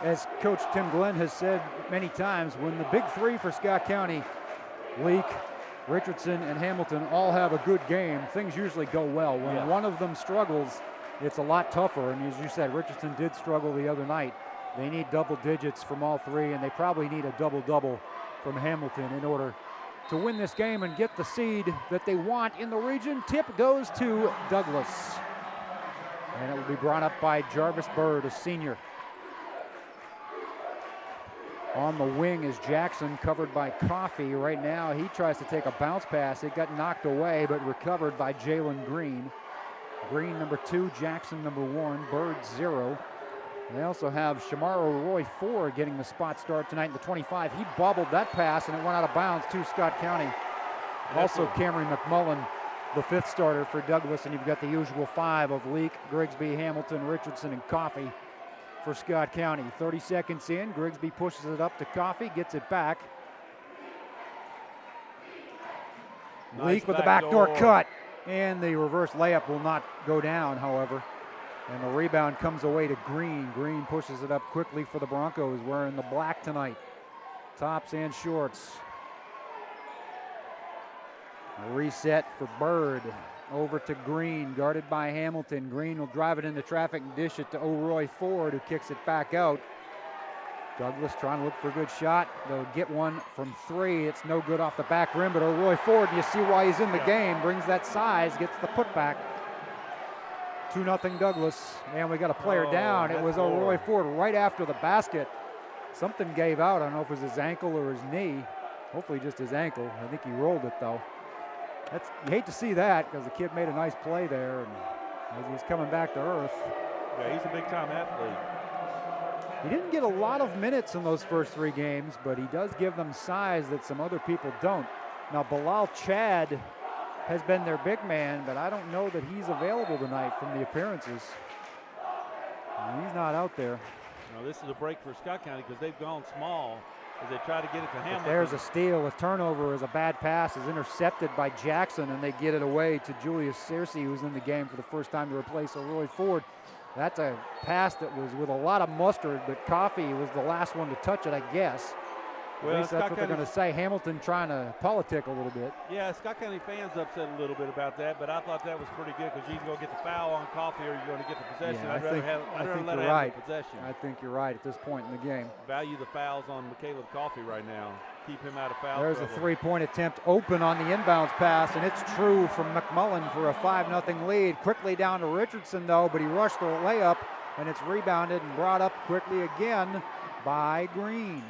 as Coach Tim Glenn has said many times, when the big three for Scott County, Leake, Richardson, and Hamilton all have a good game, things usually go well. When one of them struggles, it's a lot tougher. And as you said, Richardson did struggle the other night. They need double digits from all three, and they probably need a double-double from Hamilton in order to win this game and get the seed that they want in the region. Tip goes to Douglas. And it will be brought up by Jarvis Bird, a senior. On the wing is Jackson, covered by Coffey. Right now, he tries to take a bounce pass. It got knocked away, but recovered by Jalen Green. Green, number 2, Jackson, number 1, Bird, 0. They also have Shamaro Roy Ford getting the spot start tonight in the 25. He bobbled that pass, and it went out of bounds to Scott County. Also, Cameron McMullen, the 5th starter for Douglas, and you've got the usual 5 of Leake, Grigsby, Hamilton, Richardson, and Coffey for Scott County. 30 seconds in, Grigsby pushes it up to Coffey, gets it back. Nice Leake with the backdoor cut, and the reverse layup will not go down, however. And the rebound comes away to Green. Green pushes it up quickly for the Broncos, wearing the black tonight, tops and shorts. A reset for Bird. Over to Green, guarded by Hamilton. Green will drive it into traffic and dish it to O'Roy Ford, who kicks it back out. Douglas trying to look for a good shot. They'll get one from 3. It's no good off the back rim, but O'Roy Ford, you see why he's in the game, brings that size, gets the putback. 2-0 Douglas, and we got a player down. It was O'Roy Ford right after the basket. Something gave out. I don't know if it was his ankle or his knee. Hopefully just his ankle. I think he rolled it though. You hate to see that because the kid made a nice play there, and as he's coming back to earth. Yeah, he's a big-time athlete. He didn't get a lot of minutes in those first 3 games, but he does give them size that some other people don't. Now, Bilal Chad has been their big man, but I don't know that he's available tonight from the appearances. He's not out there. Now, this is a break for Scott County because they've gone small as they try to get it to Hamilton. But there's a steal. A turnover is a bad pass, is intercepted by Jackson, and they get it away to Julius Searcy, who's in the game for the first time to replace O'Roy Ford. That's a pass that was with a lot of mustard, but Coffey was the last one to touch it, I guess. Well, at least that's what they're going to say. Hamilton trying to politic a little bit. Yeah, Scott County fans upset a little bit about that, but I thought that was pretty good because you can go get the foul on Coffey or you're going to get the possession. Yeah, I'd rather let him have the possession. I think you're right at this point in the game. Value the fouls on Caleb Coffey right now. Keep him out of foul There's trouble. A 3-point attempt open on the inbounds pass, and it's true from McMullen for a 5-0 lead. Quickly down to Richardson, though, but he rushed the layup, and it's rebounded and brought up quickly again by Green.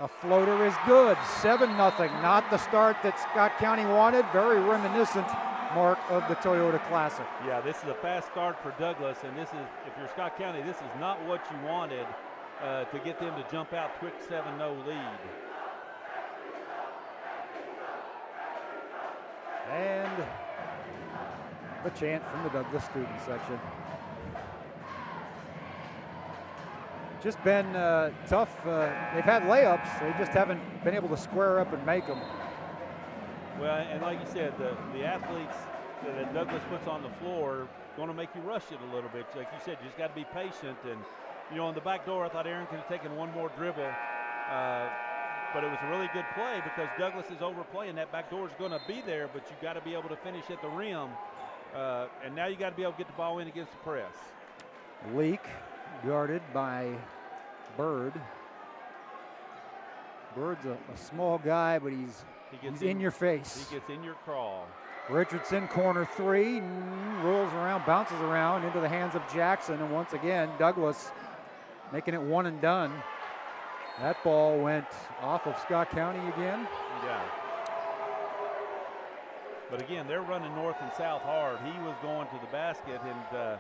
A floater is good, 7-0. Not the start that Scott County wanted. Very reminiscent, Mark, of the Toyota Classic. Yeah, this is a fast start for Douglas, and this is, if you're Scott County, this is not what you wanted to get them to jump out quick 7-0 lead. And the chant from the Douglas student section. Just been tough. They've had layups. They just haven't been able to square up and make them. Well, and like you said, the athletes that Douglas puts on the floor going to make you rush it a little bit. Like you said, you just got to be patient. And, you know, on the back door, I thought Aaron could have taken one more dribble. But it was a really good play because Douglas is overplaying. That back door is going to be there, but you got to be able to finish at the rim. And now you got to be able to get the ball in against the press. Leake guarded by Bird. Bird's a small guy, but he's in your face. He gets in your crawl. Richardson, corner 3, rolls around, bounces around into the hands of Jackson, and once again, Douglas making it one and done. That ball went off of Scott County again. Yeah. But again, they're running north and south hard. He was going to the basket, and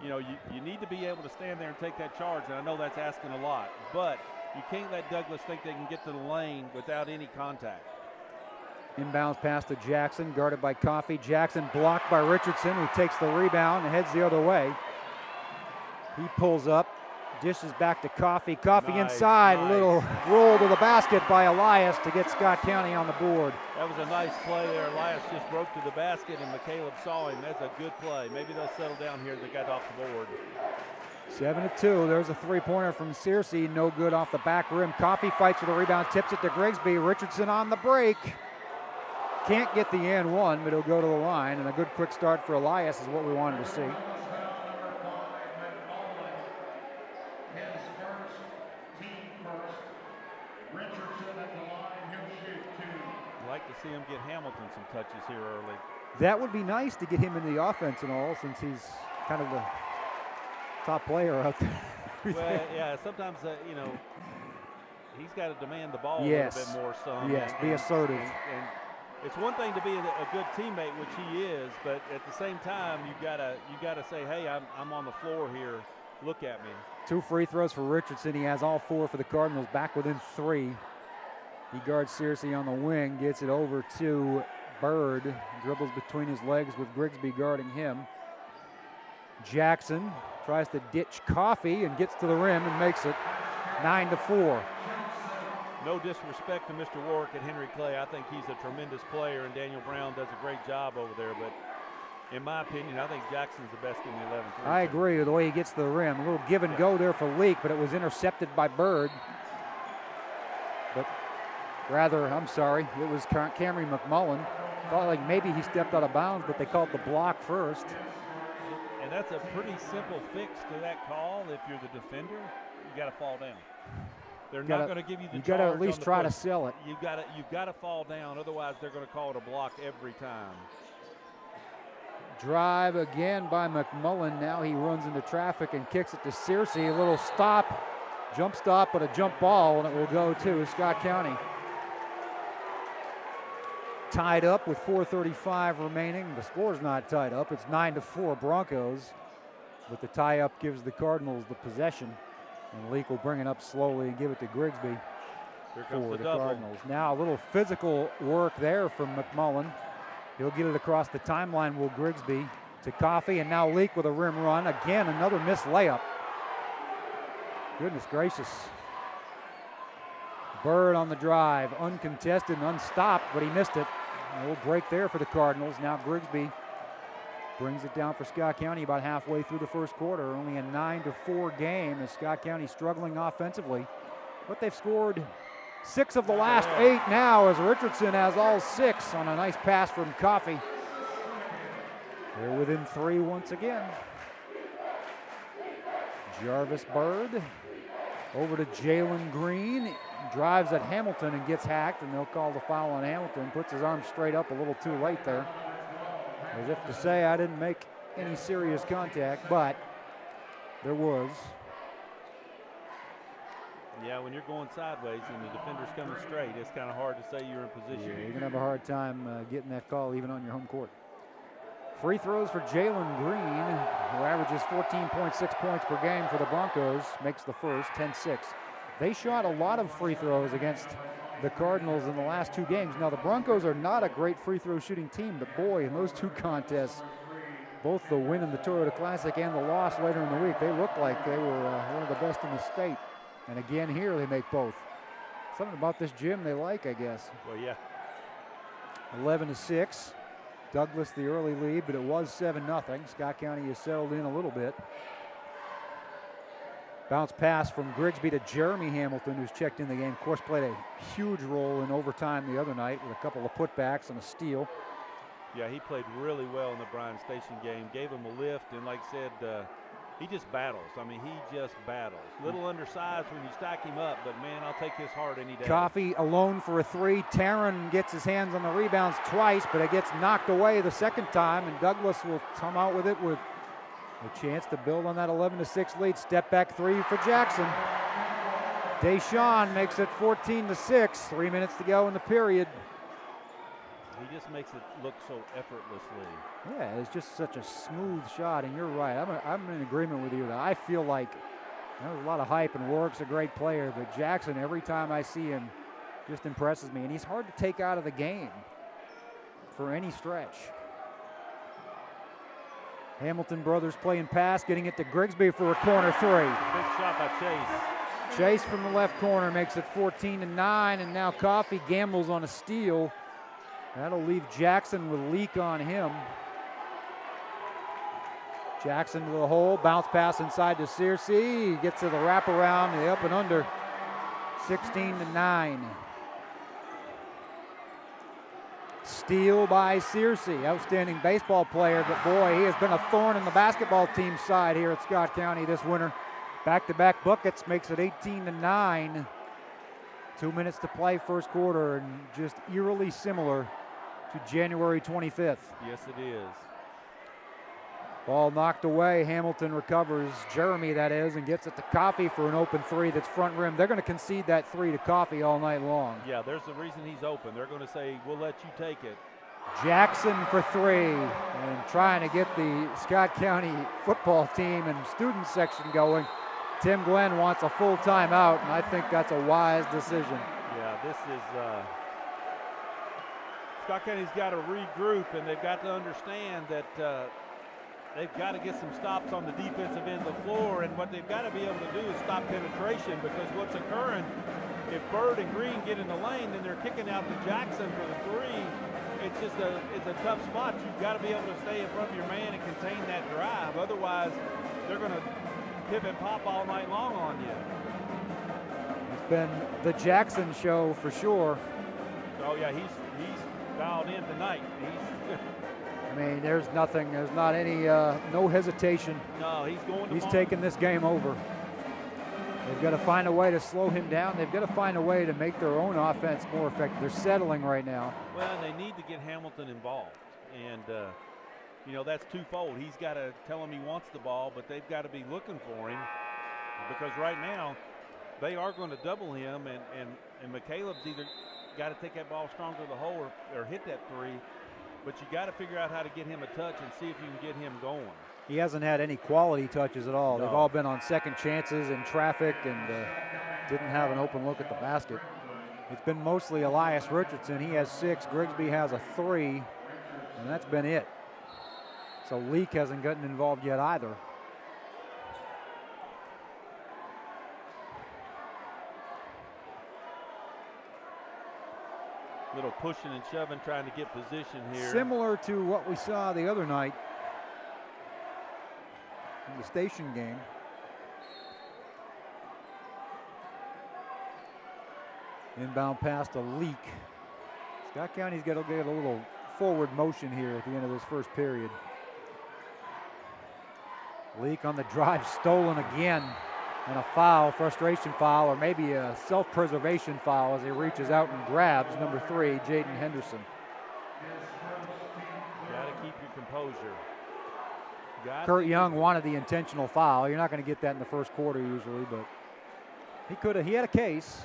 you know, you need to be able to stand there and take that charge, and I know that's asking a lot, but you can't let Douglas think they can get to the lane without any contact. Inbounds pass to Jackson, guarded by Coffey. Jackson blocked by Richardson, who takes the rebound and heads the other way. He pulls up, dishes back to Coffey. Coffey nice, inside, nice. Little roll to the basket by Elias to get Scott County on the board. That was a nice play there. Elias just broke to the basket, and McCaleb saw him. That's a good play. Maybe they'll settle down here. They got off the board. 7-2. There's a three-pointer from Searcy. No good off the back rim. Coffey fights for the rebound, tips it to Grigsby. Richardson on the break. Can't get the and one, but he'll go to the line. And a good quick start for Elias is what we wanted to see. I'd like to see him get Hamilton some touches here early. That would be nice to get him into the offense and all, since he's kind of the top player out there. Well, yeah, sometimes, he's got to demand the ball Yes. a little bit more. Some. Yes, be assertive. And it's one thing to be a good teammate, which he is, but at the same time, you gotta say, hey, I'm on the floor here. Look at me. 2 free throws for Richardson. He has all 4 for the Cardinals, back within 3. He guards Searcy on the wing, gets it over to Bird, dribbles between his legs with Grigsby guarding him. Jackson tries to ditch Coffey and gets to the rim and makes it 9-4. No disrespect to Mr. Warwick and Henry Clay. I think he's a tremendous player, and Daniel Brown does a great job over there. But in my opinion, I think Jackson's the best in the 11. I agree with the way he gets to the rim. A little give and go there for Leak, but it was intercepted by Bird. But rather, I'm sorry, it was Cameron McMullen. Thought like maybe he stepped out of bounds, but they called the block first. And that's a pretty simple fix to that call. If you're the defender, you got to fall down. They're not going to give you the charge. You got to at least try to sell it. You've got to fall down. Otherwise, they're going to call it a block every time. Drive again by McMullen. Now he runs into traffic and kicks it to Searcy. A little stop, jump stop, but a jump ball, and it will go to Scott County. Tied up with 4:35 remaining. The score's not tied up. It's 9-4 Broncos, but the tie-up gives the Cardinals the possession. And Leak will bring it up slowly and give it to Grigsby for the Cardinals. Now a little physical work there from McMullen. He'll get it across the timeline, will Grigsby, to Coffey, and now Leak with a rim run. Again, another missed layup. Goodness gracious. Bird on the drive, uncontested and unstopped, but he missed it. A little break there for the Cardinals. Now Grigsby brings it down for Scott County about halfway through the first quarter. Only a 9-4 game as Scott County struggling offensively. But they've scored 6 of the last 8 now as Richardson has all 6 on a nice pass from Coffey. They're within 3 once again. Jarvis Bird over to Jalen Green. Drives at Hamilton and gets hacked, and they'll call the foul on Hamilton. Puts his arm straight up a little too late there. As if to say, I didn't make any serious contact, but there was. Yeah, when you're going sideways and the defender's coming straight, it's kind of hard to say you're in position. Yeah, you're going to have a hard time getting that call even on your home court. Free throws for Jalen Green, who averages 14.6 points per game for the Broncos, makes the first, 10-6. They shot a lot of free throws against the Cardinals in the last 2 games. Now, the Broncos are not a great free throw shooting team, but boy, in those 2 contests, both the win in the Toyota Classic and the loss later in the week, they looked like they were one of the best in the state. And again, here they make both. Something about this gym they like, I guess. Well, yeah. 11-6. Douglas the early lead, but it was 7-0. Scott County has settled in a little bit. Bounce pass from Grigsby to Jeremy Hamilton, who's checked in the game. Of course, played a huge role in overtime the other night with a couple of putbacks and a steal. Yeah, he played really well in the Bryan Station game. Gave him a lift, and like I said, he just battles. I mean, he just battles. Little undersized when you stack him up, but man, I'll take his heart any day. Coffey alone for a 3. Tarrant gets his hands on the rebounds twice, but it gets knocked away the second time, and Douglas will come out with it with a chance to build on that 11-6 lead. Step back 3 for Jackson. Deshaun makes it 14-6. 3 minutes to go in the period. He just makes it look so effortlessly. Yeah, it's just such a smooth shot, and you're right. I'm in agreement with you that I feel like there's a lot of hype, and Warwick's a great player, but Jackson, every time I see him, just impresses me, and he's hard to take out of the game for any stretch. Hamilton brothers playing pass, getting it to Grigsby for a corner 3. Big shot by Chase. Chase from the left corner makes it 14-9, and now Coffey gambles on a steal. That'll leave Jackson with Leak on him. Jackson to the hole, bounce pass inside to Searcy. He gets to the wraparound, the up and under, 16-9. Steal by Searcy, outstanding baseball player, but boy, he has been a thorn in the basketball team's side here at Scott County this winter. Back-to-back buckets makes it 18-9. 2 minutes to play first quarter, and just eerily similar to January 25th. Yes, it is. Ball knocked away. Hamilton recovers. Jeremy, that is, and gets it to Coffey for an open three that's front rim. They're going to concede that three to Coffey all night long. Yeah, there's the reason he's open. They're going to say, we'll let you take it. Jackson for three, and trying to get the Scott County football team and student section going. Tim Glenn wants a full timeout, and I think that's a wise decision. Yeah, this is Scott County's got to regroup, and they've got to understand that they've got to get some stops on the defensive end of the floor, and what they've got to be able to do is stop penetration, because what's occurring, if Bird and Green get in the lane, then they're kicking out to Jackson for the three. It's just it's a tough spot. You've got to be able to stay in front of your man and contain that drive. Otherwise, they're going to pivot pop all night long on you. It's been the Jackson show for sure. Oh yeah, he's dialed in tonight. I mean, there's nothing, there's not any, no hesitation. No, he's going to He's taking this game over. They've got to find a way to slow him down. They've got to find a way to make their own offense more effective. They're settling right now. Well, they need to get Hamilton involved. And, you know, that's twofold. He's got to tell him he wants the ball, but they've got to be looking for him, because right now they are going to double him, and McCaleb's either got to take that ball strong to the hole or hit that three. But you got to figure out how to get him a touch and see if you can get him going. He hasn't had any quality touches at all. No. They've all been on second chances in traffic, and didn't have an open look at the basket. It's been mostly Elias Richardson. He has 6. Grigsby has a 3, and that's been it. So Leak hasn't gotten involved yet either. Little pushing and shoving, trying to get position here. Similar to what we saw the other night in the station game. Inbound pass to Leak. Scott County's got to get a little forward motion here at the end of this first period. Leak on the drive, stolen again, and a foul, frustration foul, or maybe a self-preservation foul as he reaches out and grabs number 3, Jaden Henderson. Got to keep your composure. Kurt Young wanted the intentional foul. You're not going to get that in the first quarter usually, but he could have. He had a case.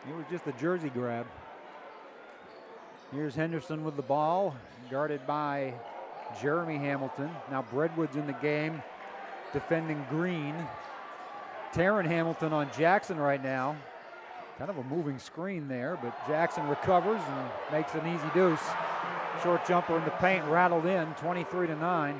It was just a jersey grab. Here's Henderson with the ball, guarded by Jeremy Hamilton. Now Breadwood's in the game, defending Green. Taryn Hamilton on Jackson right now. Kind of a moving screen there, but Jackson recovers and makes an easy deuce. Short jumper in the paint, rattled in, 23-9.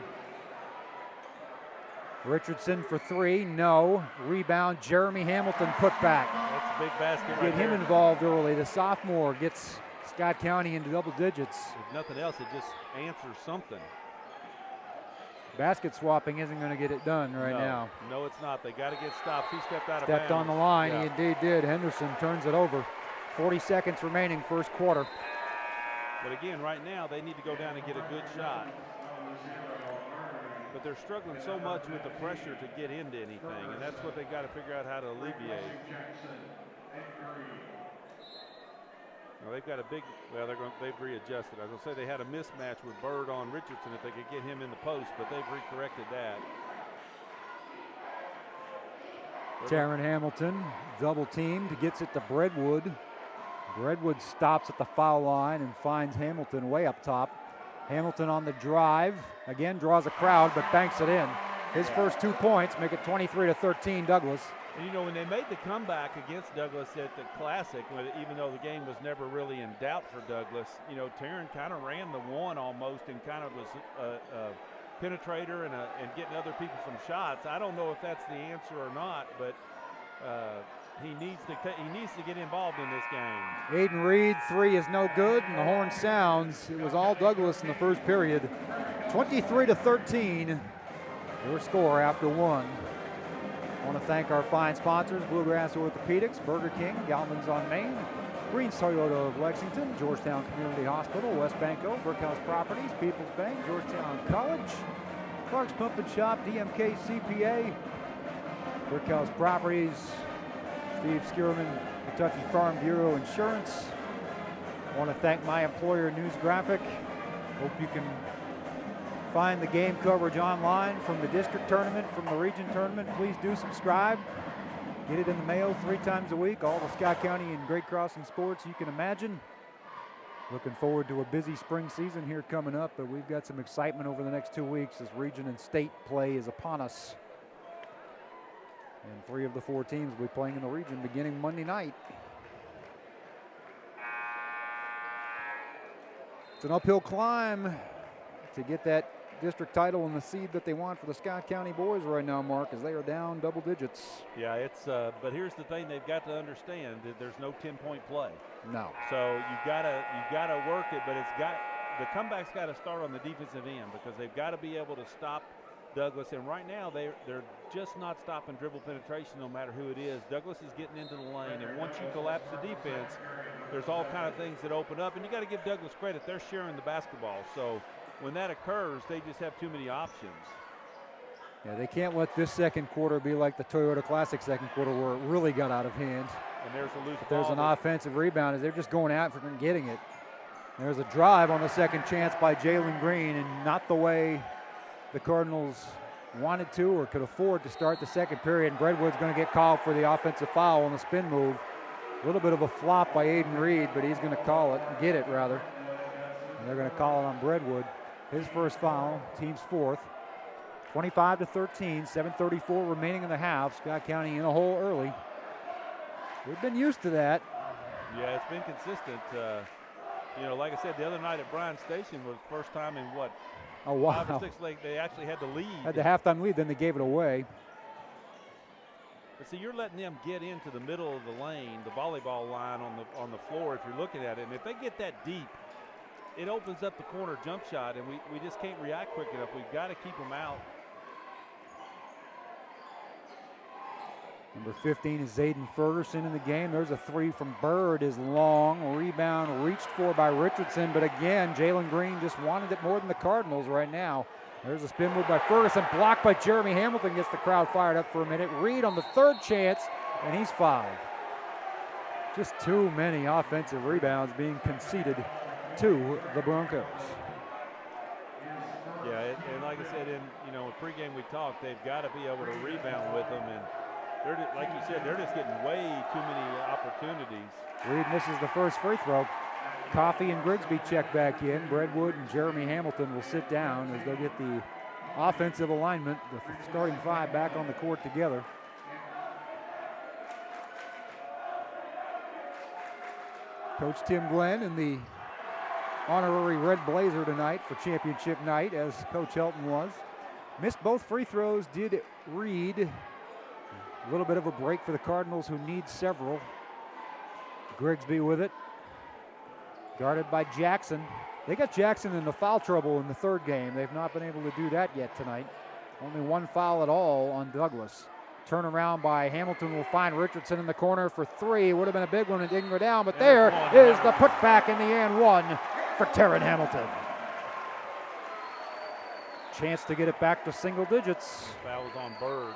Richardson for 3, no. Rebound, Jeremy Hamilton put back. That's a big basket right Get him there. involved early. The sophomore gets Scott County into double digits. If nothing else, it just answers something. Basket swapping isn't going to get it done right now. No, it's not. They got to get stopped. He stepped out of Stepped bounds. on the line. Yeah. He indeed did. Henderson turns it over. 40 seconds remaining, first quarter. But again, right now, they need to go down and get a good shot. But they're struggling so much with the pressure to get into anything, and that's what they've got to figure out how to alleviate. Well, they've got a big, well, they've readjusted. I was going to say they had a mismatch with Bird on Richardson if they could get him in the post, but they've recorrected that. Taryn Hamilton, double teamed, gets it to Breadwood. Breadwood stops at the foul line and finds Hamilton way up top. Hamilton on the drive, again draws a crowd, but banks it in. His first 2 points make it 23-13 Douglas. And you know, when they made the comeback against Douglas at the Classic, even though the game was never really in doubt for Douglas, you know, Taryn kind of ran the one almost and kind of was a penetrator and getting other people some shots. I don't know if that's the answer or not, but he needs to get involved in this game. Aiden Reed, 3 is no good, and the horn sounds. It was all Douglas in the first period. 23-13, your score after 1. I want to thank our fine sponsors, Bluegrass Orthopedics, Burger King, Galman's on Main, Green's Toyota of Lexington, Georgetown Community Hospital, West Banco, Brickhouse Properties, People's Bank, Georgetown College, Clark's Pump and Shop, DMK CPA, Brickhouse Properties, Steve Skierman, Kentucky Farm Bureau Insurance. I want to thank my employer, News Graphic. Hope you can find the game coverage online from the district tournament, from the region tournament. Please do subscribe. Get it in the mail 3 times a week. All the Scott County and Great Crossing sports you can imagine. Looking forward to a busy spring season here coming up, but we've got some excitement over the next 2 weeks as region and state play is upon us. And 3 of the 4 teams will be playing in the region beginning Monday night. It's an uphill climb to get that district title and the seed that they want for the Scott County boys right now, Mark, as they are down double digits. Yeah, it's but here's the thing they've got to understand that there's no 10-point play. No. So you've got to work it, but the comeback's got to start on the defensive end because they've got to be able to stop Douglas. And right now they're just not stopping dribble penetration no matter who it is. Douglas is getting into the lane, and once you collapse the defense, there's all kind of things that open up, and you got to give Douglas credit. They're sharing the basketball. So when that occurs, they just have too many options. Yeah, they can't let this second quarter be like the Toyota Classic second quarter where it really got out of hand. And there's a loose ball. There's an offensive rebound as they're just going out for getting it. There's a drive on the second chance by Jalen Green, and not the way the Cardinals wanted to or could afford to start the second period. And Breadwood's going to get called for the offensive foul on the spin move. A little bit of a flop by Aiden Reed, but he's going to call it, get it rather. And they're going to call it on Breadwood. His first foul, team's 4th. 25-13, 7:34 remaining in the half. Scott County in a hole early. We've been used to that. Yeah, it's been consistent. Like I said, the other night at Bryan Station was the first time in what? Oh, wow. 5 or 6 leagues they actually had the lead. Had the halftime lead, then they gave it away. But see, you're letting them get into the middle of the lane, the volleyball line on the floor if you're looking at it. And if they get that deep, it opens up the corner jump shot, and we just can't react quick enough. We've got to keep them out. Number 15 is Zayden Ferguson in the game. There's a 3 from Bird, is long. Rebound reached for by Richardson, but again, Jalen Green just wanted it more than the Cardinals right now. There's a spin move by Ferguson, blocked by Jeremy Hamilton, gets the crowd fired up for a minute. Reed on the 3rd chance, and he's fouled. Just too many offensive rebounds being conceded to the Broncos. Yeah, and like I said, in pregame we talked, they've got to be able to rebound with them, and they're just, like you said, they're just getting way too many opportunities. Reed misses the first free throw. Coffey and Grigsby check back in. Breadwood and Jeremy Hamilton will sit down as they'll get the offensive alignment, the starting 5 back on the court together. Coach Tim Glenn in the honorary red blazer tonight for championship night, as Coach Helton was. Missed both free throws, did Reed. A little bit of a break for the Cardinals, who need several. Grigsby with it. Guarded by Jackson. They got Jackson in the foul trouble in the 3rd game. They've not been able to do that yet tonight. Only 1 foul at all on Douglas. Turnaround by Hamilton will find Richardson in the corner for 3. Would have been a big one, and didn't go down, but there is the putback in the and 1 for Taryn Hamilton. Chance to get it back to single digits. Foul was on Bird.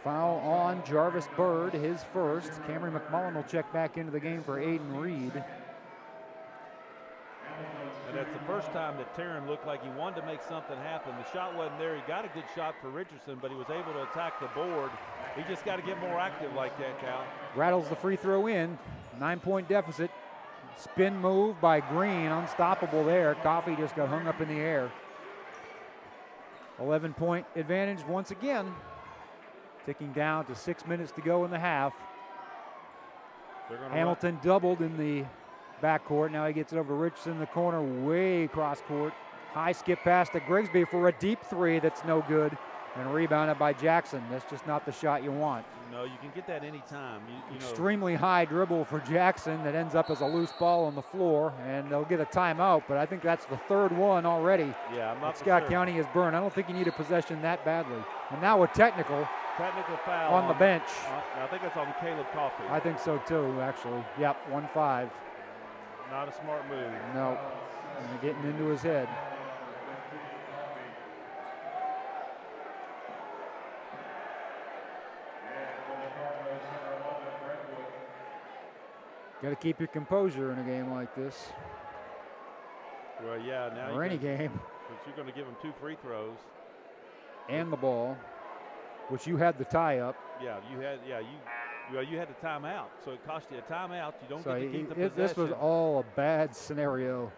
Foul on Jarvis Bird, his first. Cameron McMullen will check back into the game for Aiden Reed. And that's the first time that Taryn looked like he wanted to make something happen. The shot wasn't there. He got a good shot for Richardson, but he was able to attack the board. He just got to get more active like that, Cal. Rattles the free throw in. 9-point deficit. Spin move by Green, unstoppable there. Coffey just got hung up in the air. 11-point advantage once again. Ticking down to 6 minutes to go in the half. Hamilton doubled in the backcourt. Now he gets it over to Richardson in the corner, way cross court. High skip pass to Grigsby for a deep 3 that's no good. and rebounded by Jackson. That's just not the shot you want. No, you can get that anytime. You know. Extremely high dribble for Jackson that ends up as a loose ball on the floor, and they'll get a timeout, but I think that's the third one already. Yeah, I'm not Scott sure. County has burned. I don't think you need a possession that badly. And now a technical foul on the bench. I think it's on Caleb Coffey. I think so too, actually. Yep, 1-5. Not a smart move. No, and they're getting into his head. Got to keep your composure in a game like this. Well, yeah, now or any game. Because you're going to give them 2 free throws. And the ball, which you had the tie up. Yeah, you had the timeout, so it cost you a timeout. You don't get to keep the possession. This was all a bad scenario.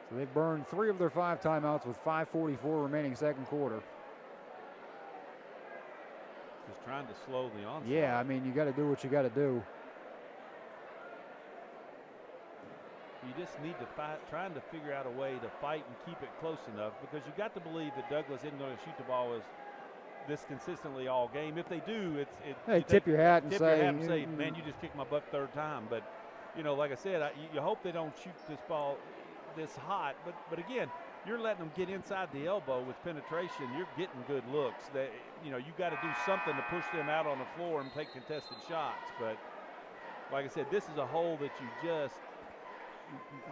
So they've burned 3 of their 5 timeouts with 5:44 remaining second quarter. Just trying to slow the onslaught. Yeah, I mean, you got to do what you got to do. You just need to fight, trying to figure out a way to fight and keep it close enough, because you got to believe that Douglas isn't going to shoot the ball this consistently all game. If they do, hey, tip your hat and say, man, you just kicked my butt 3rd time. But you know, like I said, you hope they don't shoot this ball this hot. But again, you're letting them get inside the elbow with penetration. You're getting good looks. You got to do something to push them out on the floor and take contested shots. But like I said, this is a hole that you just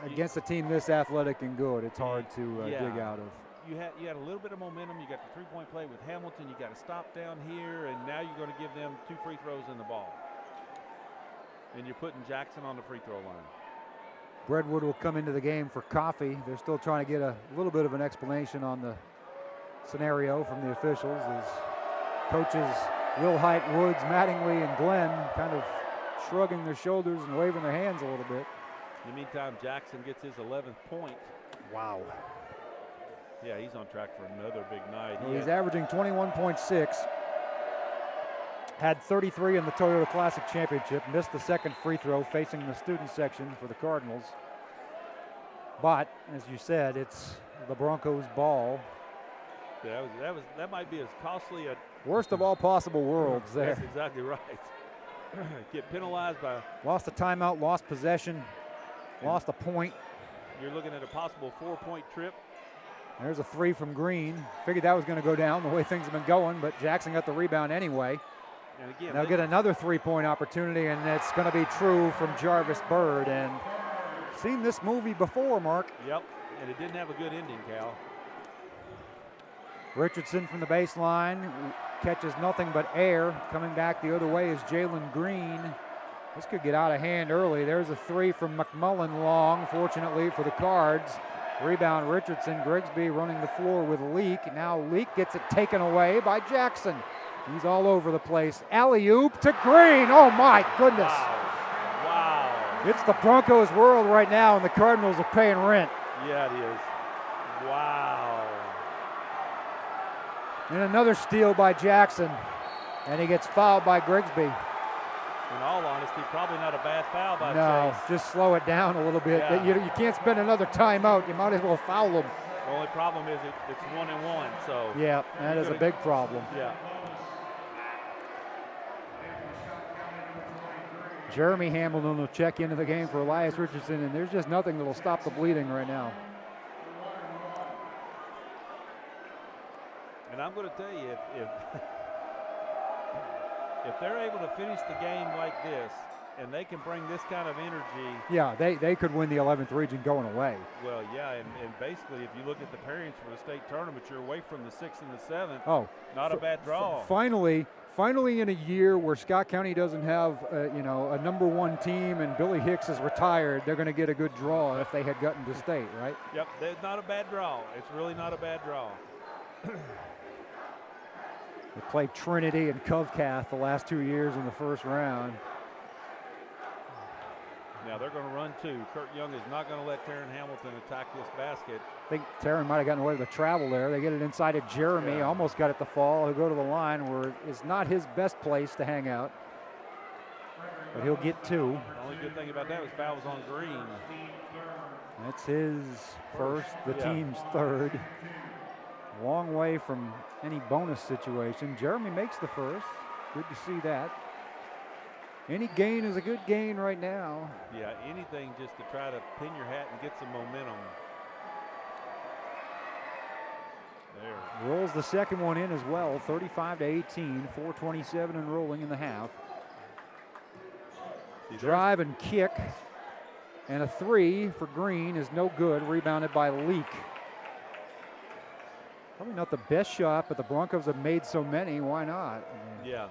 against a team this athletic and good, it's hard to dig out of. You had a little bit of momentum. You got the 3-point play with Hamilton. You got to stop down here, and now you're going to give them 2 free throws in the ball. And you're putting Jackson on the free throw line. Brentwood will come into the game for Coffey. They're still trying to get a little bit of an explanation on the scenario from the officials as coaches Wilhite, Woods, Mattingly, and Glenn kind of shrugging their shoulders and waving their hands a little bit. In the meantime, Jackson gets his 11th point. Wow. Yeah, he's on track for another big night. Well, he's averaging 21.6. Had 33 in the Toyota Classic Championship. Missed the second free throw facing the student section for the Cardinals. But, as you said, it's the Broncos' ball. Yeah, that might be as costly a... Worst of all possible worlds there. That's exactly right. Get penalized by... Lost a timeout, lost possession, lost a point. You're looking at a possible 4-point trip. There's a 3 from Green. Figured that was going to go down the way things have been going, but Jackson got the rebound anyway. And again, they'll get another 3-point opportunity, and it's going to be true from Jarvis Bird. And seen this movie before, Mark. Yep, and it didn't have a good ending, Cal. Richardson from the baseline catches nothing but air. Coming back the other way is Jalen Green. This could get out of hand early. There's a 3 from McMullen long, fortunately for the Cards. Rebound Richardson. Grigsby running the floor with Leak. Now Leak gets it taken away by Jackson. He's all over the place. Alley-oop to Green. Oh my goodness. Wow. It's the Broncos world right now, and the Cardinals are paying rent. Yeah, it is. Wow. And another steal by Jackson. And he gets fouled by Grigsby. In all honesty, probably not a bad foul by No, Chase. just slow it down a little bit. Yeah. You can't spend another timeout. You might as well foul them. The only problem is it's 1-1, so. Yeah, that is a big problem. Yeah. Jeremy Hamilton will check into the game for Elias Richardson, and there's just nothing that will stop the bleeding right now. And I'm going to tell you, if they're able to finish the game like this, and they can bring this kind of energy. Yeah, they could win the 11th region going away. Well, yeah, and basically, if you look at the pairings for the state tournament, you're away from the 6th and the 7th. Oh, not a bad draw. Finally in a year where Scott County doesn't have a #1 team and Billy Hicks is retired, they're going to get a good draw if they had gotten to state, right? Yep, it's not a bad draw. It's really not a bad draw. They played Trinity and Covcath the last 2 years in the first round. Now they're going to run 2. Kurt Young is not going to let Taryn Hamilton attack this basket. I think Taryn might have gotten away with a travel there. They get it inside to Jeremy. Yeah. Almost got it to fall. He'll go to the line where it's not his best place to hang out. But he'll get 2. only good thing about that was foul was on Green. That's his first, the team's third. Long way from any bonus situation. Jeremy makes the first. Good to see that. Any gain is a good gain right now. Yeah, anything just to try to pin your hat and get some momentum. There. Rolls the second one in as well, 35-18, 4:27 and rolling in the half. Drive and kick, and a three for Green is no good, rebounded by Leak. Probably not the best shot, but the Broncos have made so many, why not? Yeah.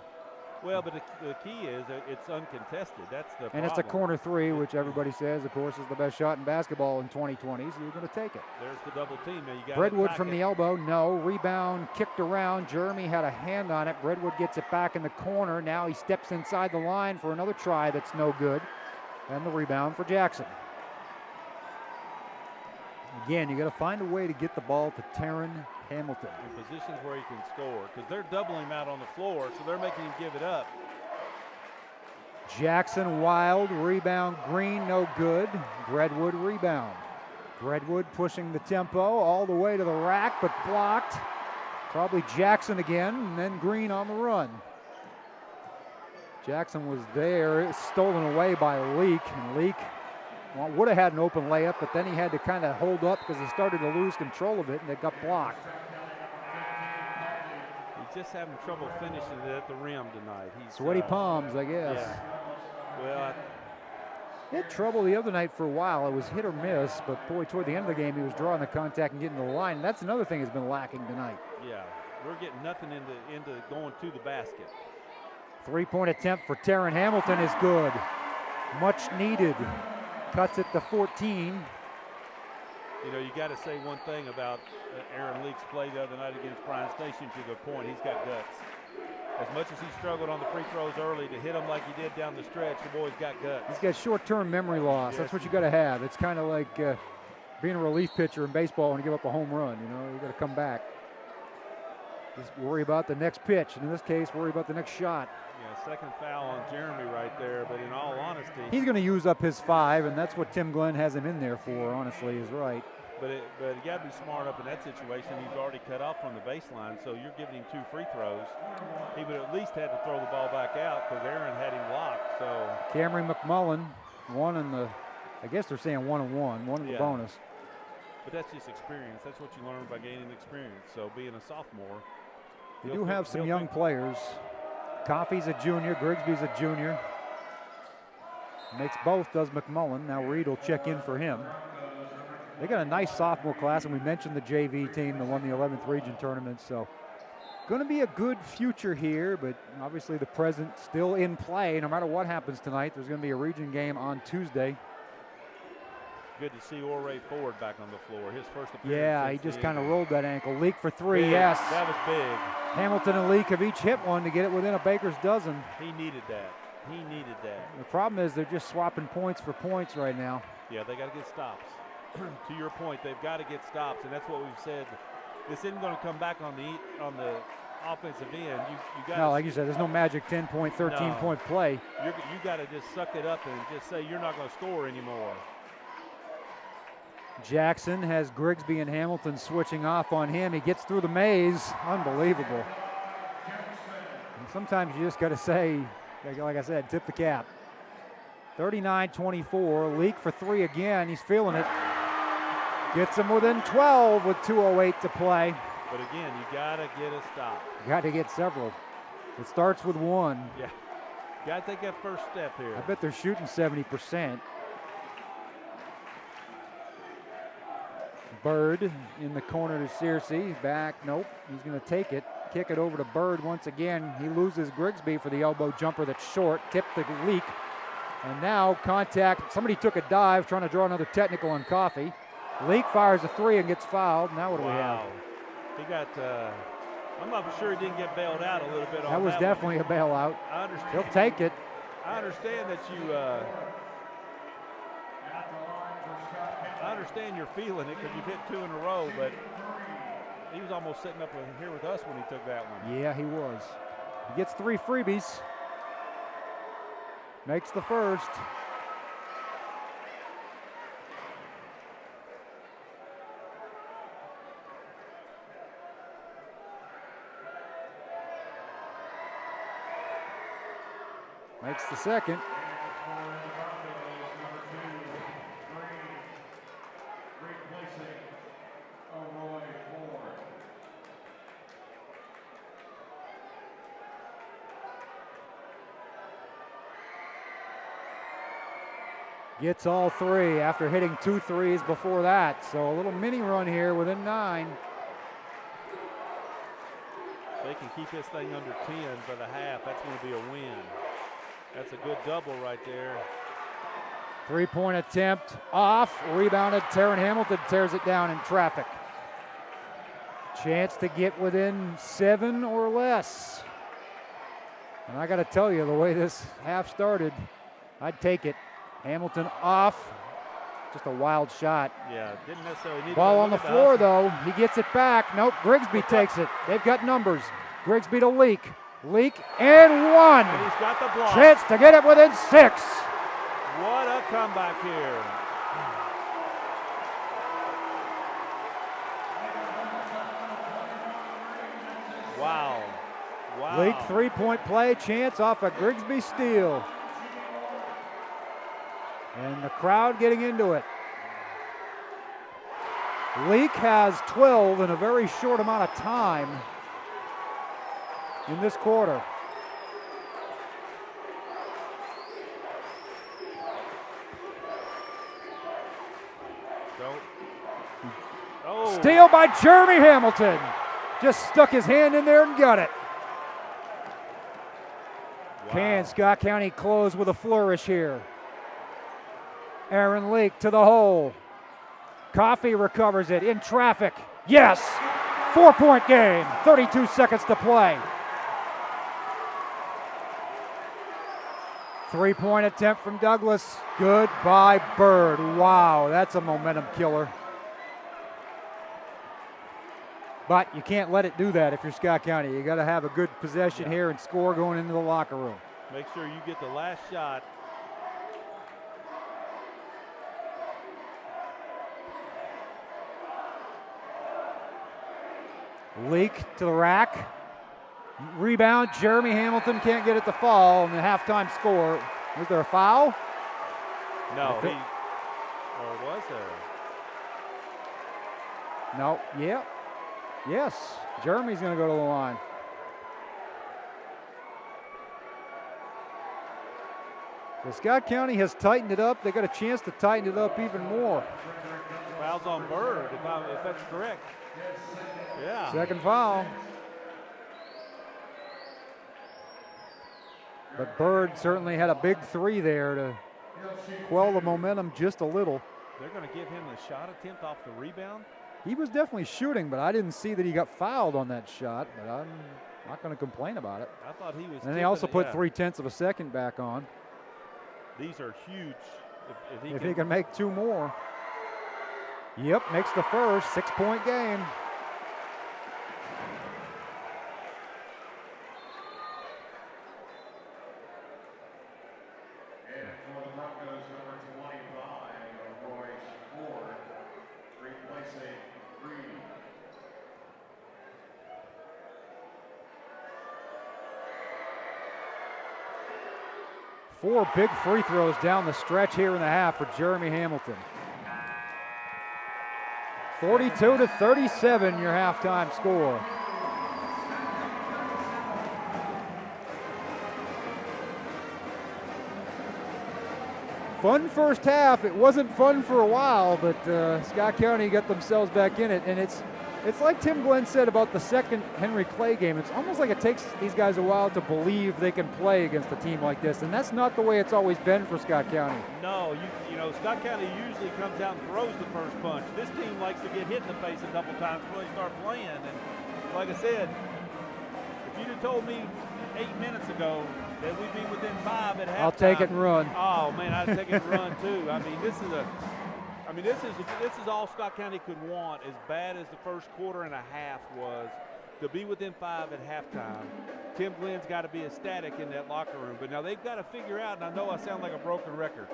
Well, but the key is that it's uncontested. That's the problem. And it's a corner three, which everybody says, of course, is the best shot in basketball in 2020, so you're going to take it. There's the double team. Now you got Breadwood from the elbow, no. Rebound kicked around. Jeremy had a hand on it. Breadwood gets it back in the corner. Now he steps inside the line for another try that's no good. And the rebound for Jackson. Again, you got to find a way to get the ball to Taryn Hamilton. In positions where he can score, because they're doubling him out on the floor, so they're making him give it up. Jackson wild, rebound Green, no good. Breadwood rebound. Breadwood pushing the tempo all the way to the rack, but blocked. Probably Jackson again, and then Green on the run. Jackson was there, it's stolen away by Leak, and Leak would have had an open layup, but then he had to kind of hold up because he started to lose control of it, and it got blocked. He's just having trouble finishing it at the rim tonight. He's sweaty palms, I guess. Yeah. Well, he had trouble the other night for a while. It was hit or miss, but boy, toward the end of the game, he was drawing the contact and getting to the line. And that's another thing that's been lacking tonight. Yeah, we're getting nothing into going to the basket. Three-point attempt for Taryn Hamilton is good. Much needed. Cuts it to 14. You know, you got to say one thing about Aaron Leak's play the other night against Bryan Station. To the point, he's got guts. As much as he struggled on the free throws early, to hit them like he did down the stretch, the boy's got guts. He's got short-term memory loss. Yes. That's what you got to have. It's kind of like being a relief pitcher in baseball when you give up a home run. You know, you got to come back. Just worry about the next pitch. And in this case, worry about the next shot. Yeah, second foul on Jeremy right there, but in all honesty, he's going to use up his 5, and that's what Tim Glenn has him in there for, honestly, is right. But you got to be smart up in that situation. He's already cut off from the baseline, so you're giving him 2 free throws. He would at least had to throw the ball back out because Aaron had him blocked. So Cameron McMullen, one in the, I guess they're saying 1-1, one in the bonus. But that's just experience. That's what you learn by gaining experience. So being a sophomore, we do have some young players. Coffey's a junior, Grigsby's a junior. Makes both, does McMullen. Now Reed will check in for him. They got a nice sophomore class, and we mentioned the JV team that won the 11th region tournament, so going to be a good future here, but obviously the present still in play. No matter what happens tonight, there's going to be a region game on Tuesday. Good to see Ouray Ford back on the floor. His first appearance. Yeah, he just kind of rolled that ankle. Leak for 3, big. yes. That was big. Hamilton and Leak have each hit one to get it within a baker's dozen. He needed that. He needed that. The problem is they're just swapping points for points right now. Yeah, they got to get stops. To your point, they've got to get stops, and that's what we've said. This isn't going to come back on the offensive end. You got no, like you said, there's no magic 10-point, 13-point play. You got to just suck it up and just say you're not going to score anymore. Jackson has Grigsby and Hamilton switching off on him. He gets through the maze. Unbelievable. And sometimes you just got to say, like I said, tip the cap. 39-24. Leak for 3 again. He's feeling it. Gets him within 12 with 2:08 to play. But again, you got to get a stop. You got to get several. It starts with 1. Yeah. Got to take that first step here. I bet they're shooting 70%. Bird in the corner to Searcy. Back, nope. He's going to take it. Kick it over to Bird once again. He loses Grigsby for the elbow jumper that's short. Tipped the Leak. And now contact. Somebody took a dive trying to draw another technical on Coffey. Leak fires a 3 and gets fouled. Now what do we have? He got, I'm not sure he didn't get bailed out a little bit on that. That was definitely a bailout. I understand. He'll take it. I understand that you, I understand you're feeling it because you've hit 2 in a row, but he was almost sitting up here with us when he took that one. Yeah, he was. He gets 3 freebies. Makes the first. Makes the second. Gets all three after hitting 2 threes before that. So a little mini run here within 9. They can keep this thing under 10 for the half. That's going to be a win. That's a good double right there. 3-point attempt off, rebounded. Taryn Hamilton tears it down in traffic. Chance to get within 7 or less. And I got to tell you, the way this half started, I'd take it. Hamilton off, just a wild shot. Yeah, didn't necessarily need ball on the floor though. He gets it back. Nope, Grigsby takes it. They've got numbers. Grigsby to Leak. Leak and 1. And he's got the block. Chance to get it within 6. What a comeback here. Wow. Wow. Leak 3-point play. Chance off a Grigsby steal. And the crowd getting into it. Leak has 12 in a very short amount of time in this quarter. Oh. Steal by Jeremy Hamilton. Just stuck his hand in there and got it. Wow. Can Scott County close with a flourish here? Aaron Leak to the hole. Coffey recovers it in traffic. Yes! 4-point game. 32 seconds to play. 3-point attempt from Douglas. Good by Bird. Wow, that's a momentum killer. But you can't let it do that if you're Scott County. You got to have a good possession here and score going into the locker room. Make sure you get the last shot. Leak to the rack. Rebound. Jeremy Hamilton can't get it to fall. And the halftime score. Was there a foul? No, or was there? No. Yeah. Yes. Jeremy's going to go to the line. So Scott County has tightened it up. They got a chance to tighten it up even more. Fouls on Bird, if that's correct. Yeah. Second foul. But Bird certainly had a big 3 there to quell the momentum just a little. They're going to give him the shot attempt off the rebound? He was definitely shooting, but I didn't see that he got fouled on that shot, but I'm not going to complain about it. I thought he was. And they also put 0.3 of a second back on. These are huge. If he can make 2 more. Yep, makes the first. 6-point game. Four big free throws down the stretch here in the half for Jeremy Hamilton. 42-37, your halftime score. Fun first half. It wasn't fun for a while, but Scott County got themselves back in it. And it's like Tim Glenn said about the second Henry Clay game. It's almost like it takes these guys a while to believe they can play against a team like this. And that's not the way it's always been for Scott County. No, you know, Scott County usually comes out and throws the first punch. This team likes to get hit in the face a couple times before they start playing. And like I said, if you'd have told me 8 minutes ago that we'd be within 5 at halftime, I'll take it and run. Oh man, I'd take it and run too. I mean, this is all Scott County could want. As bad as the first quarter and a half was, to be within 5 at halftime. Tim Glenn's got to be ecstatic in that locker room. But now they've got to figure out, and I know I sound like a broken record,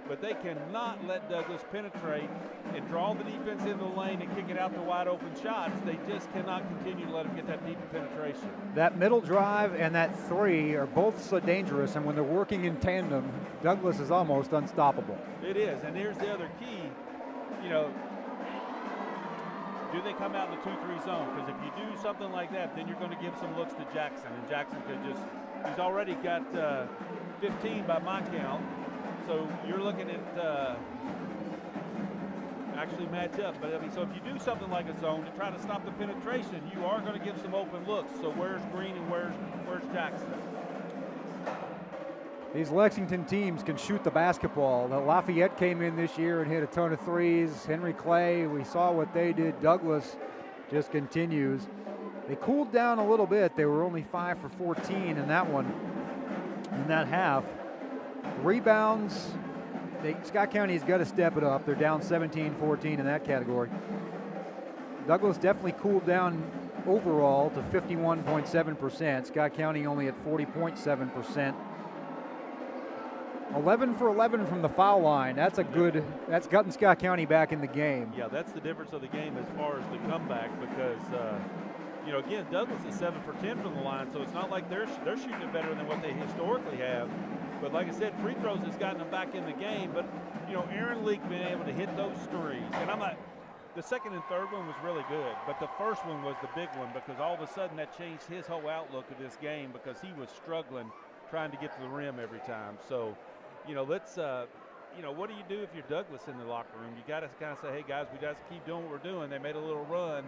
but they cannot let Douglas penetrate and draw the defense into the lane and kick it out to wide open shots. They just cannot continue to let them get that deep penetration. That middle drive and that three are both so dangerous, and when they're working in tandem, Douglas is almost unstoppable. It is, and here's the other key. You know, do they come out in the 2-3 zone? Because if you do something like that, then you're going to give some looks to Jackson, and Jackson could he's already got 15 by my count. So you're looking at actually match up. But I mean, so if you do something like a zone to try to stop the penetration, you are going to give some open looks. So where's Green and where's Jackson? These Lexington teams can shoot the basketball. Now, Lafayette came in this year and hit a ton of threes. Henry Clay, we saw what they did. Douglas just continues. They cooled down a little bit. They were only 5 for 14 in that one, in that half. Rebounds, Scott County's got to step it up. They're down 17-14 in that category. Douglas definitely cooled down overall to 51.7%. Scott County only at 40.7%. 11 for 11 from the foul line. That's gotten Scott County back in the game. Yeah, that's the difference of the game as far as the comeback, because you know, again, Douglas is 7 for 10 from the line, so it's not like they're shooting it better than what they historically have. But like I said, free throws has gotten them back in the game. But you know, Aaron Leak being able to hit those threes, and the second and third one was really good, but the first one was the big one, because all of a sudden that changed his whole outlook of this game, because he was struggling trying to get to the rim every time. So, you know, let's you know, what do you do if you're Douglas in the locker room? You got to kind of say, hey guys, we got to keep doing what we're doing. They made a little run.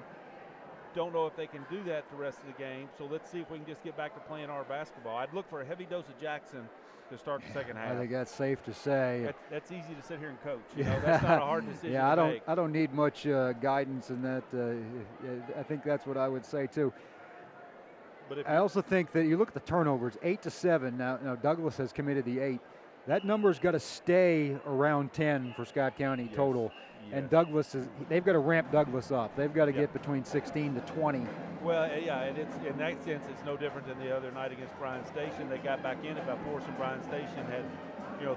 Don't know if they can do that the rest of the game, so let's see if we can just get back to playing our basketball. I'd look for a heavy dose of Jackson to start the second half. I think that's safe to say. That's easy to sit here and coach. You know, that's not a hard decision yeah, to make. I don't need much guidance in that. I think that's what I would say too. But I also think that you look at the turnovers, 8 to 7. Now Douglas has committed the 8. That number's got to stay around 10 for Scott County total. Yes. And they've got to ramp Douglas up. They've got to get between 16 to 20. Well, yeah, and it's in that sense, it's no different than the other night against Bryan Station. They got back in it by forcing Bryan Station, had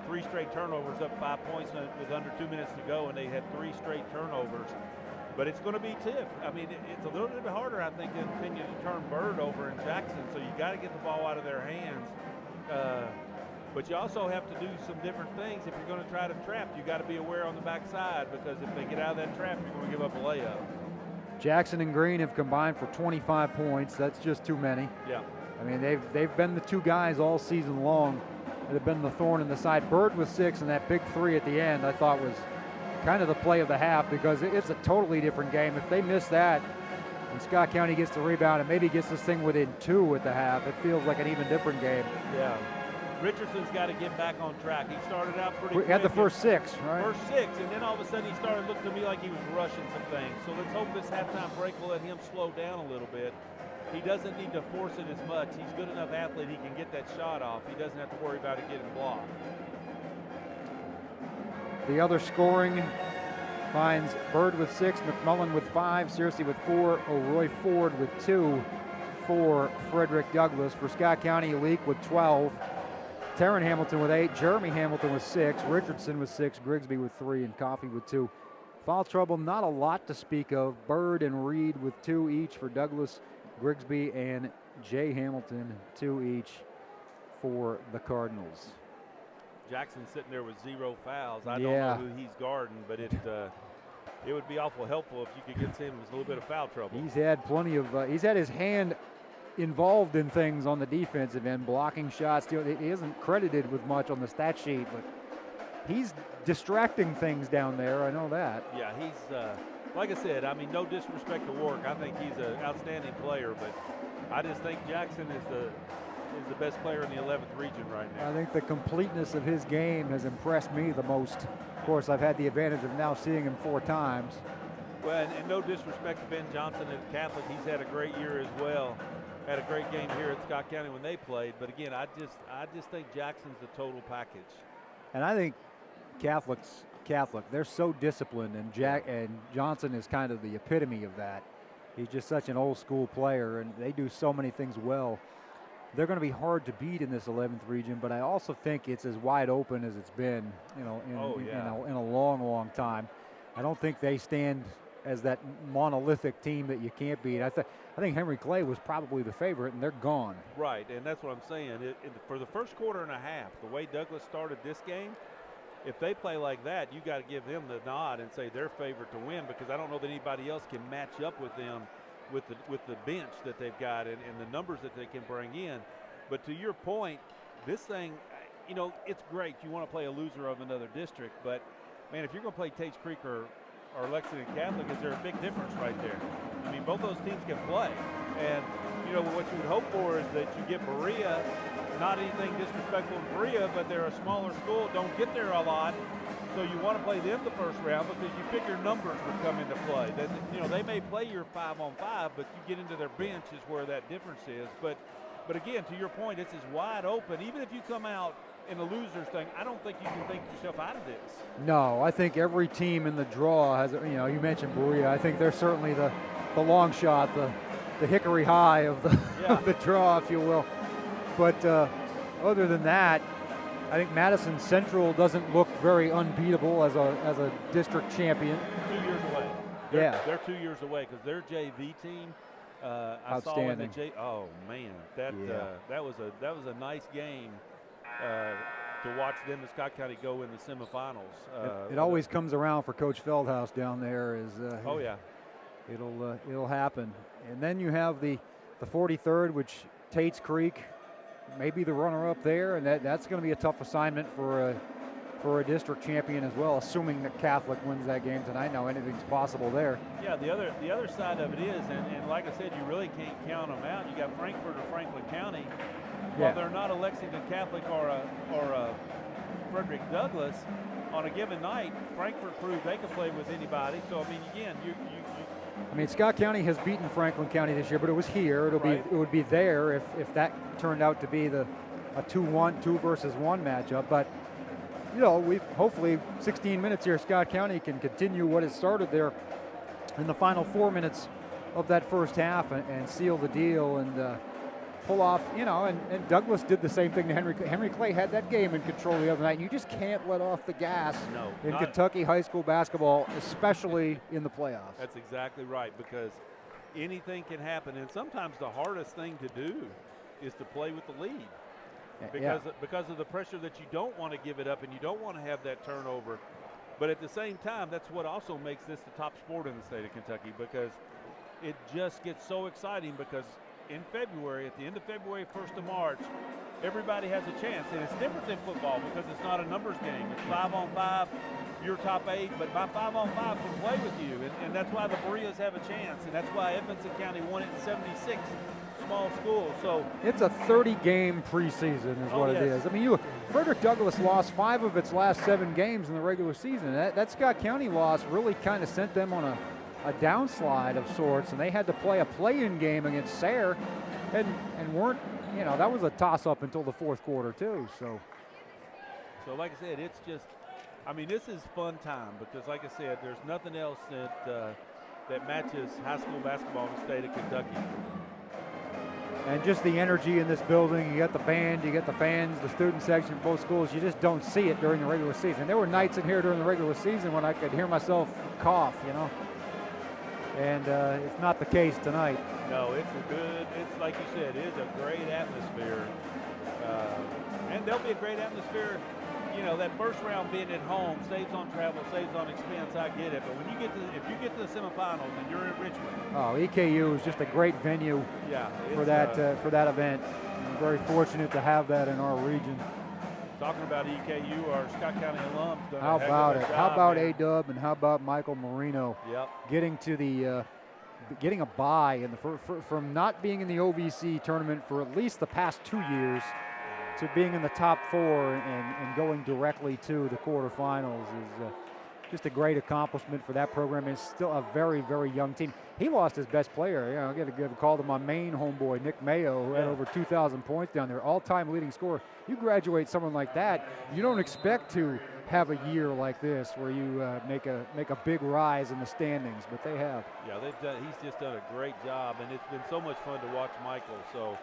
3 straight turnovers, up 5 points with under 2 minutes to go, and they had 3 straight turnovers. But it's going to be tough. I mean, it's a little bit harder, I think, in opinion, to turn Bird over in Jackson. So you got to get the ball out of their hands. But you also have to do some different things. If you're going to try to trap, you got to be aware on the backside, because if they get out of that trap, you're going to give up a layup. Jackson and Green have combined for 25 points. That's just too many. Yeah. I mean, they've been the two guys all season long that have been the thorn in the side. Bird with 6, and that big 3 at the end I thought was kind of the play of the half, because it's a totally different game. If they miss that and Scott County gets the rebound and maybe gets this thing within 2 at the half, it feels like an even different game. Yeah. Richardson's got to get back on track. He started out pretty quick. He had the first 6, right? First 6, and then all of a sudden he started looking to me like he was rushing some things. So let's hope this halftime break will let him slow down a little bit. He doesn't need to force it as much. He's a good enough athlete, he can get that shot off. He doesn't have to worry about it getting blocked. The other scoring finds Bird with 6, McMullen with 5, Searcy with 4, O'Roy Ford with 2 for Frederick Douglass. For Scott County, Leak with 12. Taryn Hamilton with 8, Jeremy Hamilton with 6, Richardson with 6, Grigsby with 3, and Coffey with 2. Foul trouble, not a lot to speak of. Bird and Reed with 2 each for Douglas, Grigsby and Jay Hamilton 2 each for the Cardinals. Jackson's sitting there with 0 fouls. I don't know who he's guarding, but it would be awful helpful if you could get him with a little bit of foul trouble. He's had plenty of, he's had his hand involved in things on the defensive end, blocking shots. He isn't credited with much on the stat sheet, but he's distracting things down there. I know that. Yeah, he's like I said, I mean, no disrespect to Warwick. I think he's an outstanding player, but I just think Jackson is the best player in the 11th region right now. I think the completeness of his game has impressed me the most. Of course, I've had the advantage of now seeing him 4 times. Well, and no disrespect to Ben Johnson at Catholic. He's had a great year as well. Had a great game here at Scott County when they played, but again, I just think Jackson's the total package. And I think Catholic. They're so disciplined, and Johnson is kind of the epitome of that. He's just such an old school player, and they do so many things well. they're going to be hard to beat in this 11th region, but I also think it's as wide open as it's been, in a long, long time. I don't think they stand as that monolithic team that you can't beat. I think Henry Clay was probably the favorite, and they're gone. Right, and that's what I'm saying. For the first quarter and a half, the way Douglas started this game, if they play like that, you got to give them the nod and say they're favored to win, because I don't know that anybody else can match up with them with the bench that they've got and the numbers that they can bring in. But to your point, this thing, it's great. You want to play a loser of another district, but man, if you're going to play Tates Creek or Lexington Catholic, is there a big difference right there? I mean, both those teams can play, and what you would hope for is that you get Berea. Not anything disrespectful to Berea, but they're a smaller school, don't get there a lot. So you want to play them the first round because you figure numbers would come into play. That they may play your 5-on-5, but you get into their bench is where that difference is. But again, to your point, it's as wide open. Even if you come out in the losers thing, I don't think you can think yourself out of this. No, I think every team in the draw has. You mentioned Berea. I think they're certainly the long shot, the Hickory High of the draw, if you will. But other than that, I think Madison Central doesn't look very unbeatable as a district champion. 2 years away. They're 2 years away because their JV team. I saw in the oh man, that was a nice game to watch them and Scott County go in the semifinals. It always comes around for Coach Feldhouse down there. Oh yeah, it'll happen. And then you have the 43rd, which Tates Creek. Maybe the runner-up there, and that's going to be a tough assignment for a district champion as well, assuming that Catholic wins that game tonight. Now anything's possible there. Yeah, the other side of it is, and like I said, you really can't count them out. You got Frankfort or Franklin County. While they're not a Lexington Catholic or a Frederick Douglass, on a given night, Frankfort proved they could play with anybody. So I mean, again, Scott County has beaten Franklin County this year, but it was here. It would be there if that turned out to be a 2 versus 1 matchup. But we hopefully 16 minutes here, Scott County can continue what has started there in the final 4 minutes of that first half and seal the deal and pull off. And Douglas did the same thing to Henry. Henry Clay had that game in control the other night, and you just can't let off the gas in Kentucky high school basketball, especially in the playoffs. That's exactly right, because anything can happen, and sometimes the hardest thing to do is to play with the lead because of the pressure that you don't want to give it up and you don't want to have that turnover. But at the same time, that's what also makes this the top sport in the state of Kentucky, because it just gets so exciting, because in February, at the end of February, 1st of March, everybody has a chance. And it's different than football because it's not a numbers game. It's 5-on-5, you're top 8, but my 5-on-5 can play with you. And that's why the Bereas have a chance. And that's why Edmonson County won it in 76, small school. So it's a 30-game preseason is what it is. I mean, Frederick Douglass lost 5 of its last 7 games in the regular season. That Scott County loss really kind of sent them on a downslide of sorts, and they had to play a play-in game against Sayre and weren't, that was a toss-up until the 4th quarter too. So like I said, it's just, this is fun time, because like I said, there's nothing else that matches high school basketball in the state of Kentucky. And just the energy in this building, you got the band, you got the fans, the student section of both schools, you just don't see it during the regular season. There were nights in here during the regular season when I could hear myself cough, And it's not the case tonight. No, it's like you said, it's a great atmosphere. And there'll be a great atmosphere, that first round being at home, saves on travel, saves on expense, I get it. But when if you get to the semifinals and you're in Richmond. Oh, EKU is just a great venue for that event. I'm very fortunate to have that in our region. Talking about EKU, our Scott County alums. How about it? How about A-Dub and how about Michael Marino? Yep. Getting a bye from not being in the OVC tournament for at least the past 2 years to being in the top 4 and going directly to the quarterfinals is just a great accomplishment for that program. It's still a very, very young team. He lost his best player. I got to give a call to my main homeboy, Nick Mayo, who had over 2,000 points down there, all-time leading scorer. You graduate someone like that, you don't expect to have a year like this where you make a big rise in the standings, but they have. Yeah, he's just done a great job, and it's been so much fun to watch Michael. So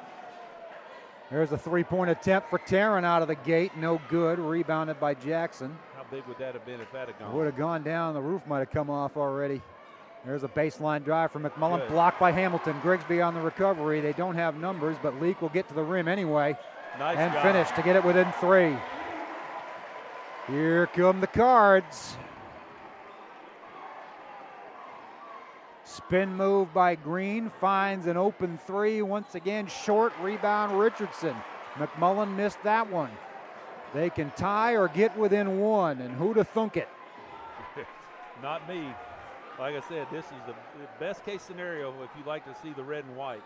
There's a three-point attempt for Tarrant out of the gate. No good. Rebounded by Jackson. How big would that have been if that had gone? Would have gone down. The roof might have come off already. There's a baseline drive from McMullen. Good. Blocked by Hamilton. Grigsby on the recovery. They don't have numbers, but Leak will get to the rim anyway. Nice and job. finish to get it within 3. Here come the Cards. Spin move by Green, finds an open 3. Once again, short rebound Richardson. McMullen missed that one. They can tie or get within 1, and who'da thunk it? Not me. Like I said, this is the best case scenario if you like to see the red and white.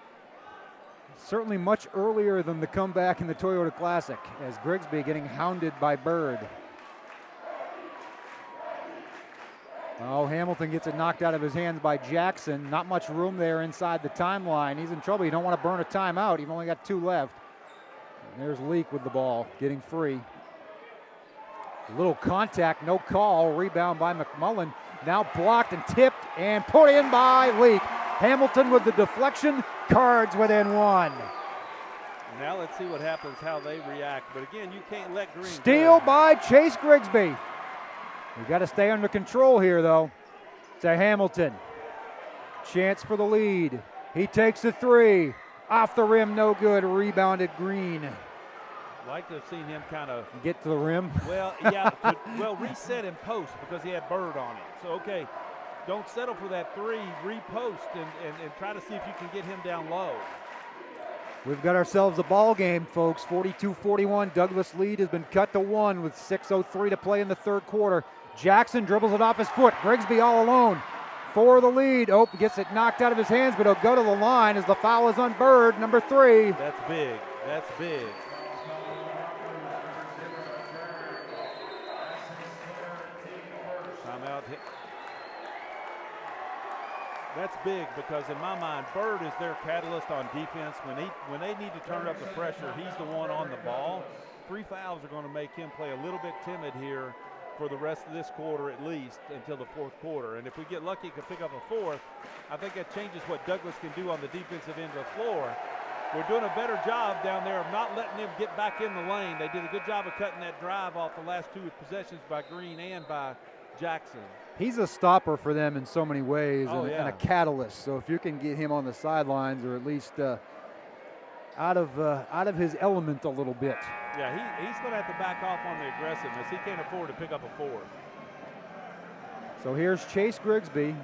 Certainly much earlier than the comeback in the Toyota Classic, as Grigsby getting hounded by Bird. Oh, Hamilton gets it knocked out of his hands by Jackson. Not much room there inside the timeline. He's in trouble. You don't want to burn a timeout. You've only got 2 left. And there's Leak with the ball, getting free. A little contact, no call. Rebound by McMullen. Now blocked and tipped and put in by Leak. Hamilton with the deflection. Cards within 1. Now let's see what happens, how they react. But again, you can't let Green Steal go. by Chase Grigsby. We got to stay under control here, though. To Hamilton. Chance for the lead. He takes a 3. Off the rim, no good. Rebounded Green. Like to have seen him kind of get to the rim. Well, yeah, reset in post because he had Bird on him. So, okay, don't settle for that 3. Repost and try to see if you can get him down low. We've got ourselves a ball game, folks. 42-41. Douglas lead has been cut to 1 with 6:03 to play in the 3rd quarter. Jackson dribbles it off his foot. Grigsby all alone for the lead. Oh, gets it knocked out of his hands, but he'll go to the line as the foul is on Bird, number 3. That's big. That's big. Timeout. That's big because in my mind, Bird is their catalyst on defense. When they need to turn up the pressure, he's the one on the ball. 3 fouls are going to make him play a little bit timid here for the rest of this quarter at least until the 4th quarter. And if we get lucky, can pick up a 4th, I think that changes what Douglas can do on the defensive end of the floor. We're doing a better job down there of not letting them get back in the lane. They did a good job of cutting that drive off the last 2 possessions by Green and by Jackson. He's a stopper for them in so many ways and a catalyst. So if you can get him on the sidelines or at least out of his element a little bit. Yeah, he's going to have to back off on the aggressiveness. He can't afford to pick up a 4th. So here's Chase Grigsby,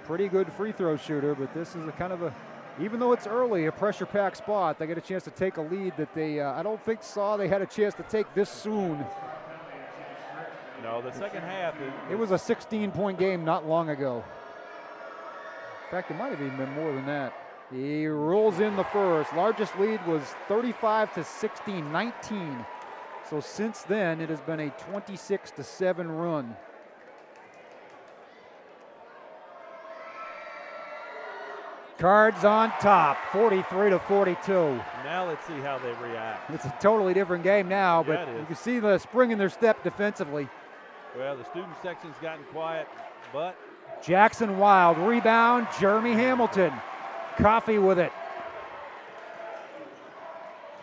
pretty good free throw shooter, but this is a kind of a, even though it's early, a pressure-packed spot. They get a chance to take a lead that they, I don't think saw they had a chance to take this soon. No, the second half. It was a 16-point game not long ago. In fact, it might have even been more than that. He rolls in the first. Largest lead was 35-16, 19. So since then, it has been a 26-7 run. Cards on top, 43-42. Now let's see how they react. It's a totally different game now, but Yeah, you can see the spring in their step defensively. Well, the student section's gotten quiet, but Jackson Wild, rebound, Jeremy Hamilton. Coffey with it.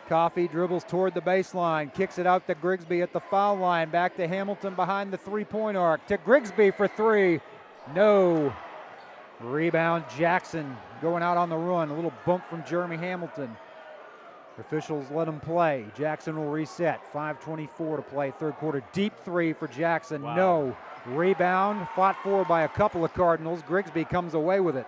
Coffey dribbles toward the baseline, kicks it out to Grigsby at the foul line, back to Hamilton behind the 3-point arc, to Grigsby for 3. No. Rebound Jackson going out on the run. A little bump from Jeremy Hamilton. Officials let him play. Jackson will reset. 5:24 to play, 3rd quarter. Deep 3 for Jackson. Wow. No. Rebound fought for by a couple of Cardinals. Grigsby comes away with it.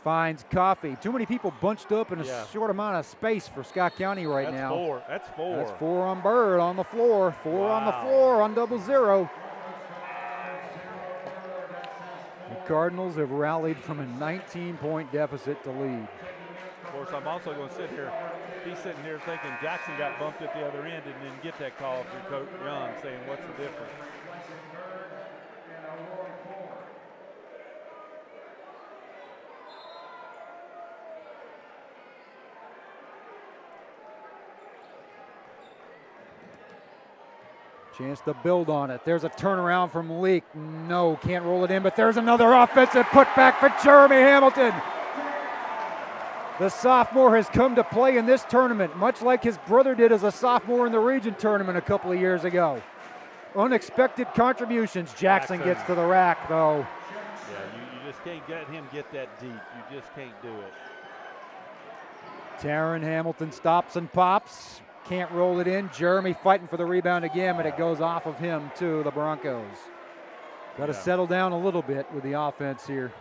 Finds Coffey. Too many people bunched up in a short amount of space for Scott County right now. That's 4. That's 4 on Bird on the floor. 4 on the floor on 0-0. The Cardinals have rallied from a 19-point deficit to lead. Of course, I'm also going to sit here. He's sitting here thinking Jackson got bumped at the other end and didn't get that call from Coach Young saying, what's the difference? Chance to build on it. There's a turnaround from Leak. No, can't roll it in, but there's another offensive putback for Jeremy Hamilton. The sophomore has come to play in this tournament, much like his brother did as a sophomore in the region tournament a couple of years ago. Unexpected contributions. Jackson gets to the rack, though. Yeah, you just can't let him get that deep. You just can't do it. Taryn Hamilton stops and pops. Can't roll it in. Jeremy fighting for the rebound again, but it goes off of him to the Broncos. Got to settle down a little bit with the offense here.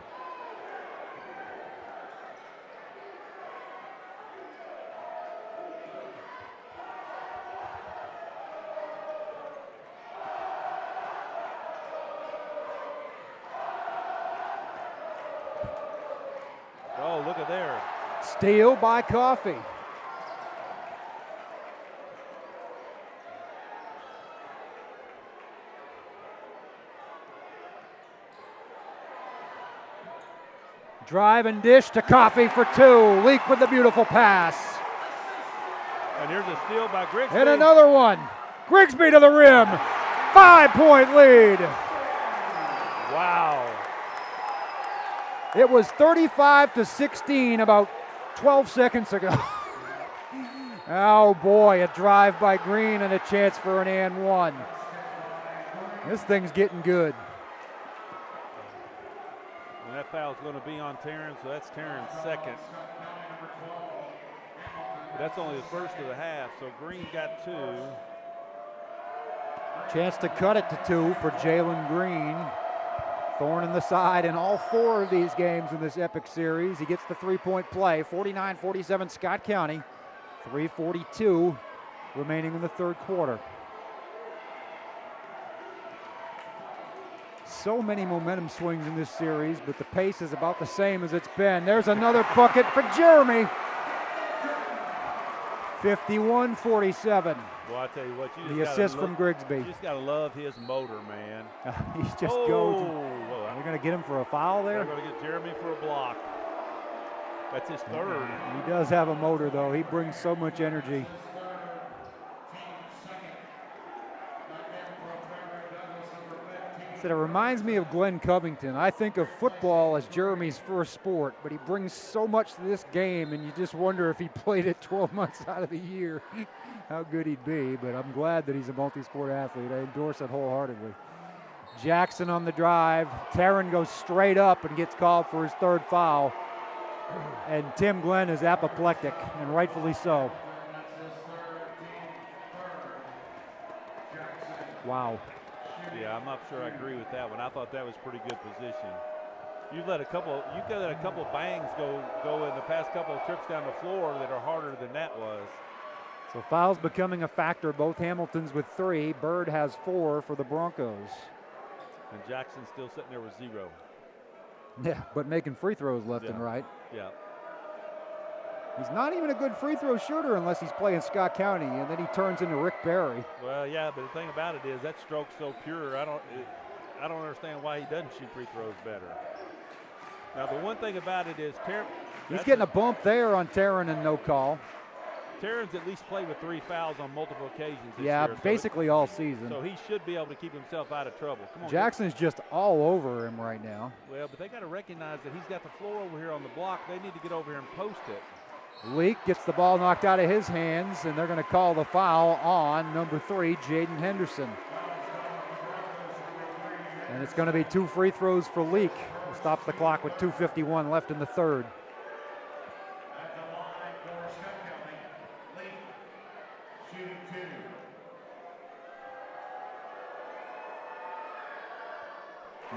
Oh, look at there. Steal by Coffey. Drive and dish to Coffey for two. Leak with the beautiful pass. And here's a steal by Grigsby. And another one. Grigsby to the rim. 5-point lead. Wow. It was 35-16 about 12 seconds ago. Oh boy, a drive by Green and a chance for an and one. This thing's getting good. And that foul's going to be on Taryn, so that's Taryn's second. But that's only the first of the half, so Green got two. Chance to cut it to two for Jalen Green. Thorn in the side in all four of these games in this epic series. He gets the three-point play. 49-47 Scott County. 3:42 remaining in the third quarter. So many momentum swings in this series, but the pace is about the same as it's been. There's another bucket for Jeremy. 51-47. Well, I tell you what, the assist from Grigsby. You just got to love his motor, man. He's just goes. They're going to get him for a foul there? They're going to get Jeremy for a block. That's his third. He does have a motor, though. He brings so much energy. It reminds me of Glenn Covington. I think of football as Jeremy's first sport, but he brings so much to this game, and you just wonder if he played it 12 months out of the year, how good he'd be. But I'm glad that he's a multi-sport athlete. I endorse it wholeheartedly. Jackson on the drive. Taryn goes straight up and gets called for his third foul. And Tim Glenn is apoplectic, and rightfully so. Wow. Yeah, I'm not sure I agree with that one. I thought that was pretty good position. You've let a couple bangs go in the past couple of trips down the floor that are harder than that was. So fouls becoming a factor. Both Hamiltons with 3. Bird has 4 for the Broncos. And Jackson's still sitting there with 0. Yeah, but making free throws left and right. Yeah. He's not even a good free throw shooter unless he's playing Scott County, and then he turns into Rick Barry. Well, yeah, but the thing about it is that stroke's so pure. I don't understand why he doesn't shoot free throws better. Now, the one thing about it is he's getting a bump there on Taryn and no call. Taryn's at least played with 3 fouls on multiple occasions this year. Yeah, basically all season. So he should be able to keep himself out of trouble. Come on, Jackson's just all over him right now. Well, but they got to recognize that he's got the floor over here on the block. They need to get over here and post it. Leak gets the ball knocked out of his hands, and they're going to call the foul on number 3, Jaden Henderson. And it's going to be 2 free throws for Leak. He stops the clock with 2:51 left in the third.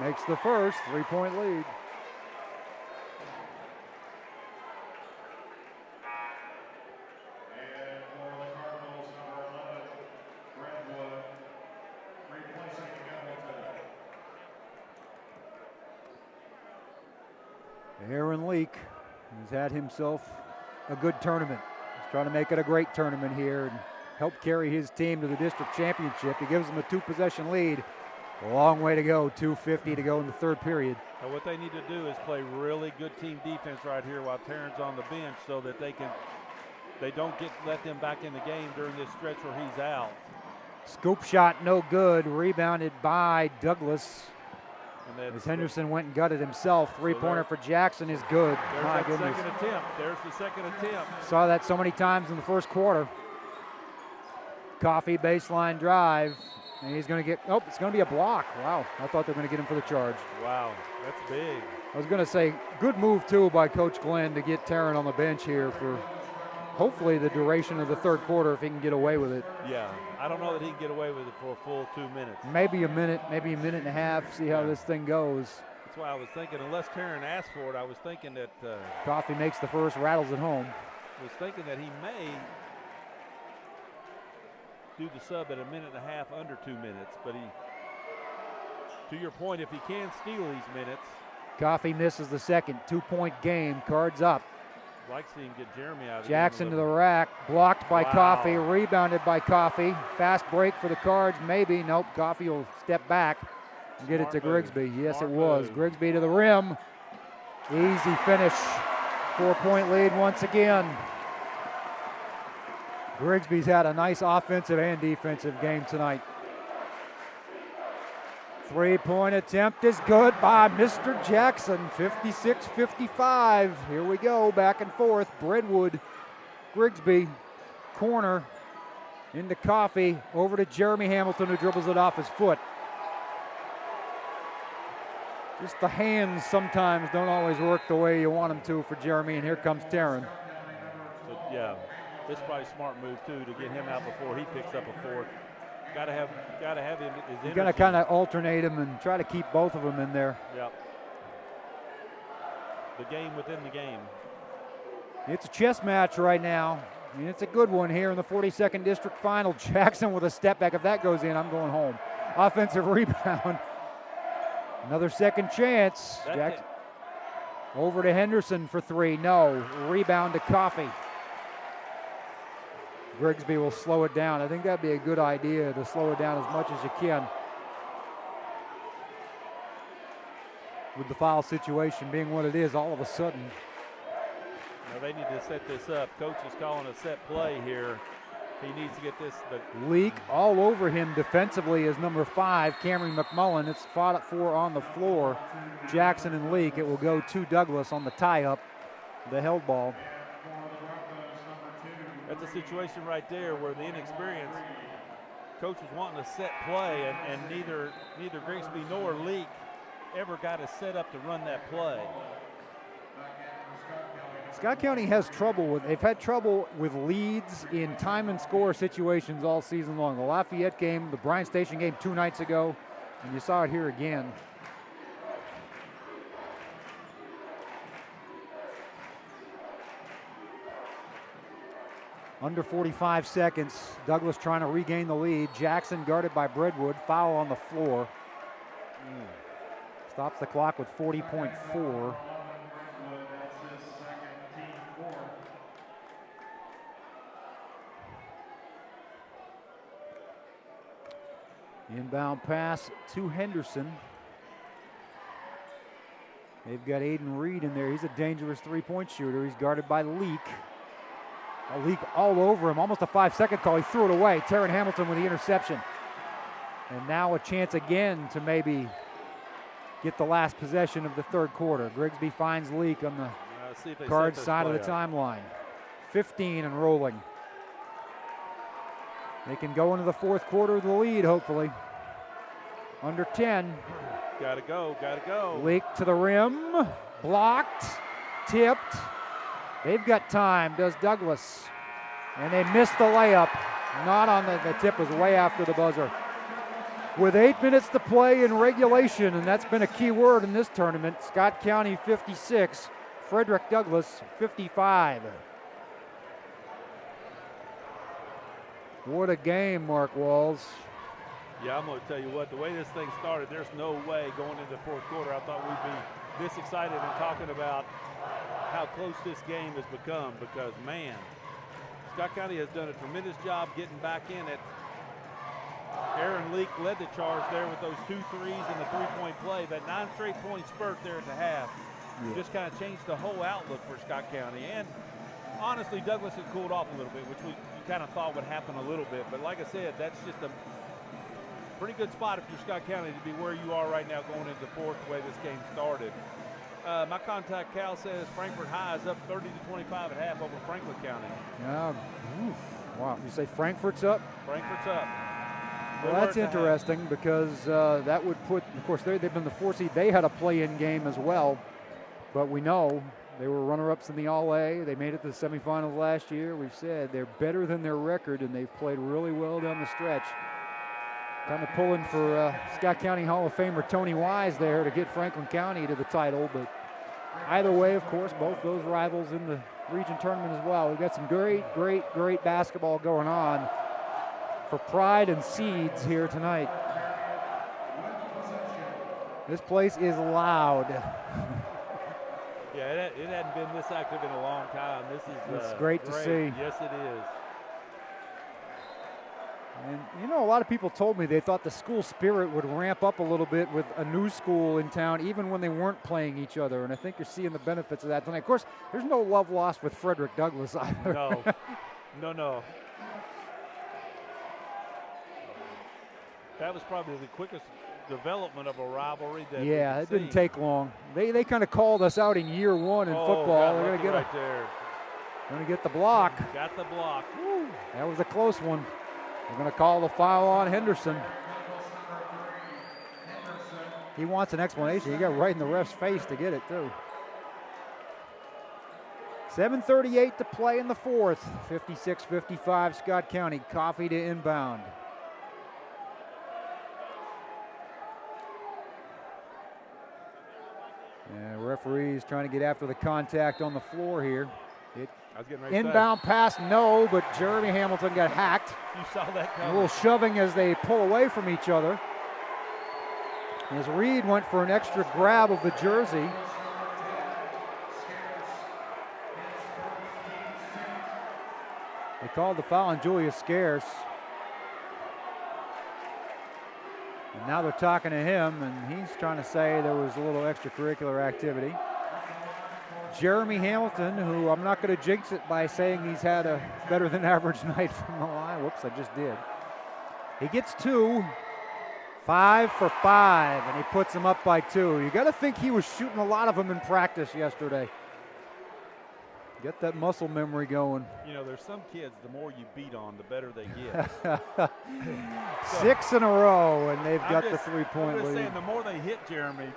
Makes the first 3-point lead. Aaron Leak has had himself a good tournament. He's trying to make it a great tournament here and help carry his team to the district championship. He gives them a 2-possession lead. A long way to go, 2:50 to go in the third period. Now what they need to do is play really good team defense right here while Taryn's on the bench so that they don't let them back in the game during this stretch where he's out. Scoop shot no good, rebounded by Douglas. And as Henderson went and gutted himself. Three-pointer for Jackson is good. My there's goodness. second attempt. There's the second attempt. Saw that so many times in the first quarter. Coffee baseline drive. And he's going to get, it's going to be a block. Wow, I thought they were going to get him for the charge. Wow, that's big. I was going to say, good move, too, by Coach Glenn to get Tarrant on the bench here for hopefully the duration of the third quarter if he can get away with it. Yeah, I don't know that he can get away with it for a full 2 minutes. Maybe a minute and a half, see how this thing goes. That's why I was thinking, unless Tarrant asked for it, I was thinking that Coffee makes the first, rattles at home. I was thinking that he may do the sub at a minute and a half under 2 minutes, but to your point, if he can steal these minutes. Coffee misses the second, 2-point game, Cards up. I'd like to see him get Jeremy out of Jackson to the rack, blocked by Coffee, rebounded by Coffee. Fast break for the Cards, maybe. Nope, Coffee will step back and get it to Grigsby. Yes, it was. Grigsby to the rim. Easy finish. 4-point lead once again. Grigsby's had a nice offensive and defensive game tonight. Three-point attempt is good by Mr. Jackson, 56-55. Here we go, back and forth. Breadwood, Grigsby, corner, into Coffee, over to Jeremy Hamilton, who dribbles it off his foot. Just the hands sometimes don't always work the way you want them to for Jeremy, and here comes Tarrant. So, yeah, this is probably a smart move, too, to get him out before he picks up a fourth. Got to have him. You're going to kind of alternate him and try to keep both of them in there. Yep. The game within the game. It's a chess match right now. I mean, it's a good one here in the 42nd District Final. Jackson with a step back. If that goes in, I'm going home. Offensive rebound. Another second chance. Jackson over to Henderson for three. No. Rebound to Coffee. Grigsby will slow it down. I think that'd be a good idea to slow it down as much as you can. With the foul situation being what it is all of a sudden. Now they need to set this up. Coach is calling a set play here. He needs to get this. Leak all over him defensively is number 5, Cameron McMullen. It's fought for on the floor. Jackson and Leak. It will go to Douglas on the tie-up, the held ball. That's a situation right there where the inexperienced coach was wanting to set play, and neither Grigsby nor Leak ever got a set up to run that play. Scott County has trouble with, they've had trouble with leads in time and score situations all season long. The Lafayette game, the Bryan Station game 2 nights ago, and you saw it here again. Under 45 seconds, Douglas trying to regain the lead. Jackson guarded by Breadwood, foul on the floor. Stops the clock with 40.4. Inbound pass to Henderson. They've got Aiden Reed in there. He's a dangerous three-point shooter. He's guarded by Leak. A Leak all over him, almost a 5-second call. He threw it away. Tarrant Hamilton with the interception. And now a chance again to maybe get the last possession of the third quarter. Grigsby finds Leak on the Cards side of the timeline. 15 and rolling. They can go into the fourth quarter with the lead, hopefully. Under 10. Gotta go. Leak to the rim. Blocked. Tipped. They've got time, does Douglas. And they missed the layup. Not on the tip, was way after the buzzer. With 8 minutes to play in regulation, and that's been a key word in this tournament. Scott County 56, Frederick Douglass 55. What a game, Mark Walls. Yeah, I'm going to tell you what, the way this thing started, there's no way going into the fourth quarter I thought we'd be this excited and talking about how close this game has become, because, man, Scott County has done a tremendous job getting back in it. Aaron Leak led the charge there with those 2 threes and the three-point play. That 9 straight-point spurt there at the half just kind of changed the whole outlook for Scott County. And honestly, Douglas had cooled off a little bit, which you kind of thought would happen a little bit. But like I said, that's just a pretty good spot if you're Scott County to be where you are right now going into the fourth, the way this game started. My contact Cal says Frankfort High is up 30-25 at half over Franklin County. Yeah. Wow. You say Frankfort's up? Frankfort's up. Well, that's interesting because that would put, of course, they've been the 4 seed. They had a play-in game as well, but we know they were runner-ups in the All-A. They made it to the semifinals last year. We've said they're better than their record, and they've played really well down the stretch. Kind of pulling for Scott County Hall of Famer Tony Wise there to get Franklin County to the title, but either way, of course, both those rivals in the region tournament as well. We've got some great basketball going on for pride and seeds here tonight. This place is loud. Yeah, it hadn't been this active in a long time. It's great to see. Yes, it is. And you know, a lot of people told me they thought the school spirit would ramp up a little bit with a new school in town, even when they weren't playing each other. And I think you're seeing the benefits of that tonight. Of course, there's no love lost with Frederick Douglass either. No. That was probably the quickest development of a rivalry. Yeah, it didn't take long. They kind of called us out in year one in football. They're going to get the block. Got the block. Woo, that was a close one. They're going to call the foul on Henderson. He wants an explanation. He got right in the ref's face to get it, too. 7:38 to play in the fourth. 56-55 Scott County. Coffee to inbound. And referees trying to get after the contact on the floor here. Inbound pass, no, but Jeremy Hamilton got hacked. You saw that coming. A little shoving as they pull away from each other. As Reed went for an extra grab of the jersey. They called the foul on Julius Scarce. And now they're talking to him, and he's trying to say there was a little extracurricular activity. Jeremy Hamilton, who I'm not going to jinx it by saying he's had a better than average night from the line. Whoops, I just did. He gets 2, 5 for 5, and he puts them up by 2. You got to think he was shooting a lot of them in practice yesterday. Get that muscle memory going. You know, there's some kids, the more you beat on, the better they get. 6 in a row, and they've got the 3-point lead. I'm just saying, the more they hit Jeremy,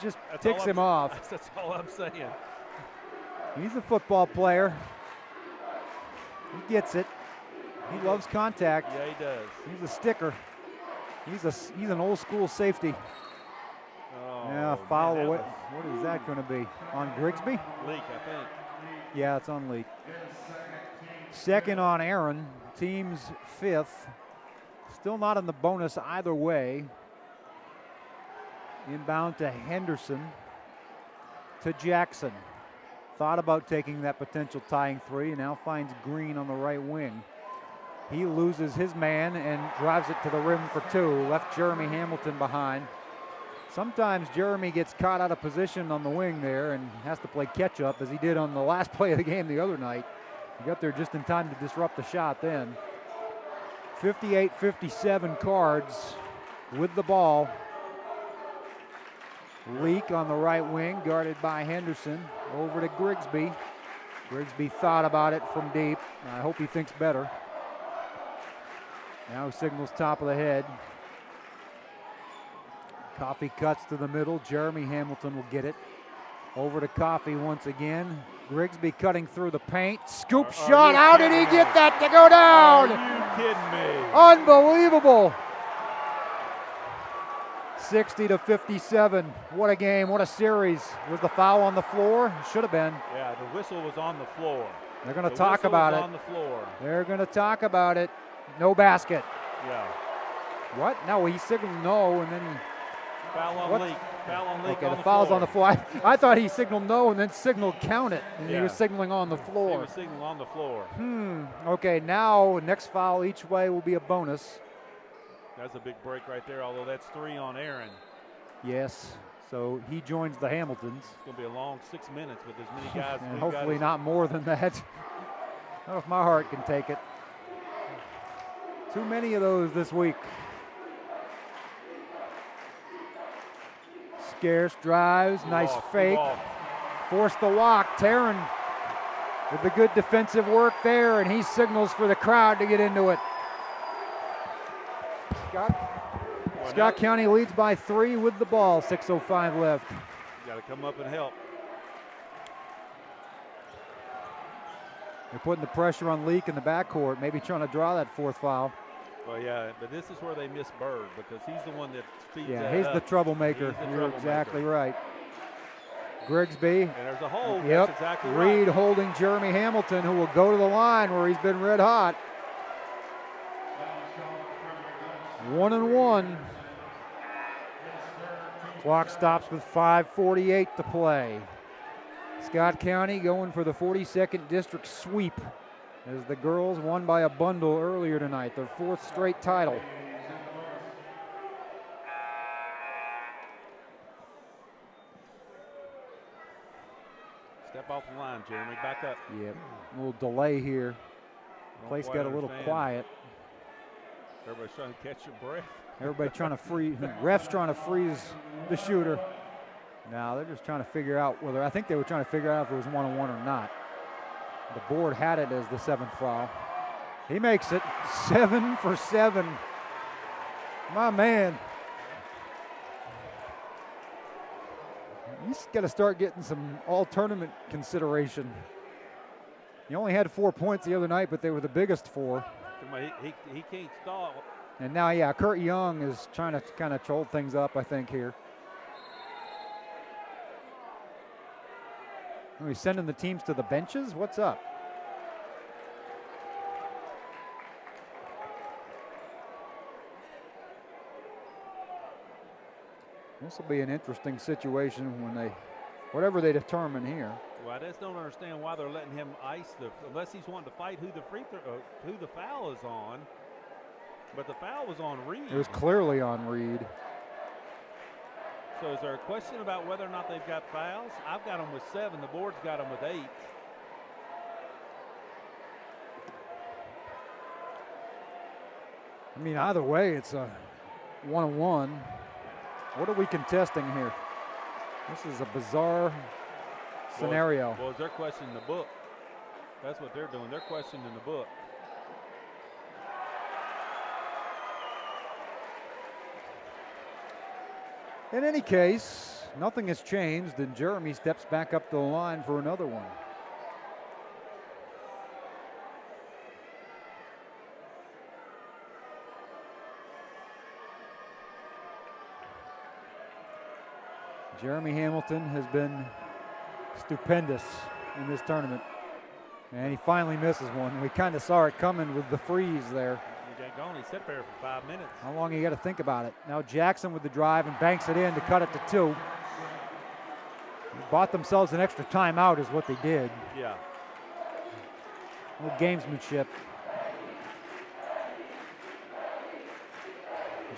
just ticks him off. That's all I'm saying. He's a football player. He gets it. He loves contact. Yeah, he does. He's a sticker. He's an old school safety. Oh, yeah, foul away. What is that going to be? On Grigsby? Leak, I think. Yeah, it's on Leak. Second on Aaron. Team's 5th. Still not in the bonus either way. Inbound to Henderson. To Jackson. Thought about taking that potential tying 3, and now finds Green on the right wing. He loses his man and drives it to the rim for 2. Left Jeremy Hamilton behind. Sometimes Jeremy gets caught out of position on the wing there and has to play catch up, as he did on the last play of the game the other night. He got there just in time to disrupt the shot then. 58-57 Cards with the ball. Leak on the right wing, guarded by Henderson. Over to Grigsby. Grigsby thought about it from deep. I hope he thinks better. Now signals top of the head. Coffee cuts to the middle. Jeremy Hamilton will get it. Over to Coffee once again. Grigsby cutting through the paint. Scoop shot. How did he get that to go down? Are you kidding me? Unbelievable. 60-57. What a game. What a series. Was the foul on the floor? Should have been. Yeah, the whistle was on the floor. They're going to talk about it. On the floor. They're going to talk about it. No basket. Yeah. What? No, he signaled no, and then he. Foul on Leak. Foul on Leak. Okay, the foul's on the floor. I thought he signaled no and then signaled count it, and he was signaling on the floor. He was signaling on the floor. Okay, now next foul each way will be a bonus. That's a big break right there, although that's 3 on Aaron. Yes, so he joins the Hamiltons. It's going to be a long 6 minutes with as many guys. And hopefully not more than that. I don't know if my heart can take it. Too many of those this week. Scarce drives, nice fake. Forced the walk. Taryn with the good defensive work there, and he signals for the crowd to get into it. Scott County leads by 3 with the ball, 6:05 left. Got to come up and help. They're putting the pressure on Leak in the backcourt, maybe trying to draw that 4th foul. Well, yeah, but this is where they miss Bird because he's the one that speeds that he's up. the troublemaker. You're exactly right. Grigsby. And there's a hold. Yep. That's exactly Reed right. holding Jeremy Hamilton, who will go to the line where he's been red hot. 1-1. Clock stops with 5:48 to play. Scott County going for the 42nd district sweep as the girls won by a bundle earlier tonight, their 4th straight title. Step off the line, Jeremy. Back up. Yep. A little delay here. Place got a little quiet. Everybody's trying to catch your breath. Everybody trying to freeze. Refs trying to freeze the shooter. Now they're just trying to figure out whether, I think they were trying to figure out if it was 1-on-1 or not. The board had it as the 7th foul. He makes it 7 for 7. My man. He's got to start getting some all-tournament consideration. He only had 4 points the other night, but they were the biggest 4. He can't stall. And now, Kurt Young is trying to kind of hold things up, I think, here. Are we sending the teams to the benches? What's up? This will be an interesting situation when whatever they determine here. Well, I just don't understand why they're letting him ice unless he's wanting to fight who the foul is on. But the foul was on Reed. It was clearly on Reed. So is there a question about whether or not they've got fouls? I've got them with 7. The board's got them with 8. I mean, either way, it's a 1-on-1. What are we contesting here? This is a bizarre scenario. Well, is they're questioning the book. That's what they're doing. They're questioning the book. In any case, nothing has changed, and Jeremy steps back up the line for another one. Jeremy Hamilton has been stupendous in this tournament, and he finally misses one. We kind of saw it coming with the freeze there. He sat there for 5 minutes. How long you got to think about it? Now Jackson with the drive and banks it in to cut it to 2. They bought themselves an extra timeout is what they did. Yeah. No gamesmanship.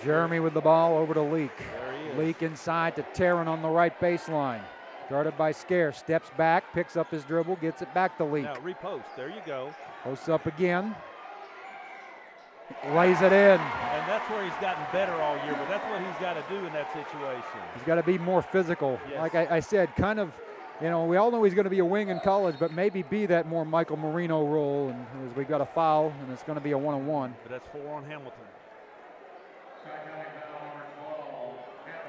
Jeremy with the ball over to Leak. There he is. Leak inside to Taryn on the right baseline. Guarded by Scarce. Steps back, picks up his dribble, gets it back to Leak. Now repost. There you go. Posts up again. Lays it in. And that's where he's gotten better all year, but that's what he's got to do in that situation. He's got to be more physical. Yes. Like I said, kind of, we all know he's going to be a wing in college, but maybe be that more Michael Marino role. And as we got a foul, and it's going to be a 1-on-1. But that's 4 on Hamilton.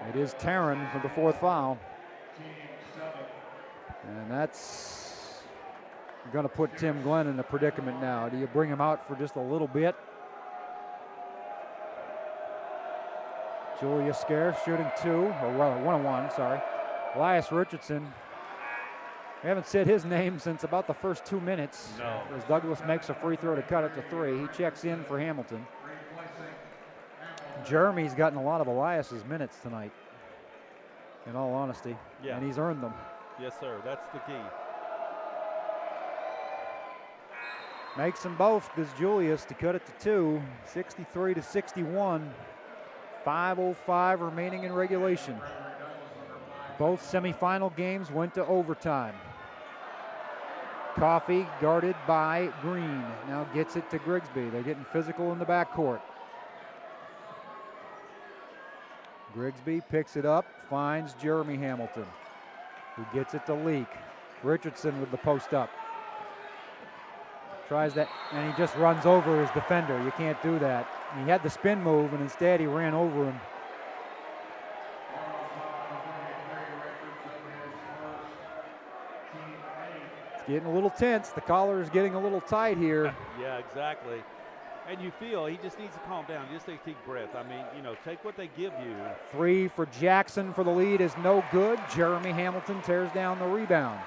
It is Taryn for the 4th foul. And that's going to put Tim Glenn in a predicament now. Do you bring him out for just a little bit? Julia Scarce shooting 2, or well, 1-on-1, sorry. Elias Richardson. We haven't said his name since about the first 2 minutes. No. As Douglas makes a free throw to cut it to 3. He checks in for Hamilton. Jeremy's gotten a lot of Elias's minutes tonight, in all honesty. Yeah. And he's earned them. Yes, sir. That's the key. Makes them both, does Julius, to cut it to 2. 63-61. 5:05 remaining in regulation. Both semifinal games went to overtime. Coffey guarded by Green. Now gets it to Grigsby. They're getting physical in the backcourt. Grigsby picks it up, finds Jeremy Hamilton, who gets it to Leak. Richardson with the post up. Tries that, and he just runs over his defender. You can't do that. He had the spin move, and instead he ran over him. It's getting a little tense. The collar is getting a little tight here. Yeah, exactly. And you feel he just needs to calm down. Just take a deep breath. I mean, you know, take what they give you. 3 for Jackson for the lead is no good. Jeremy Hamilton tears down the rebound.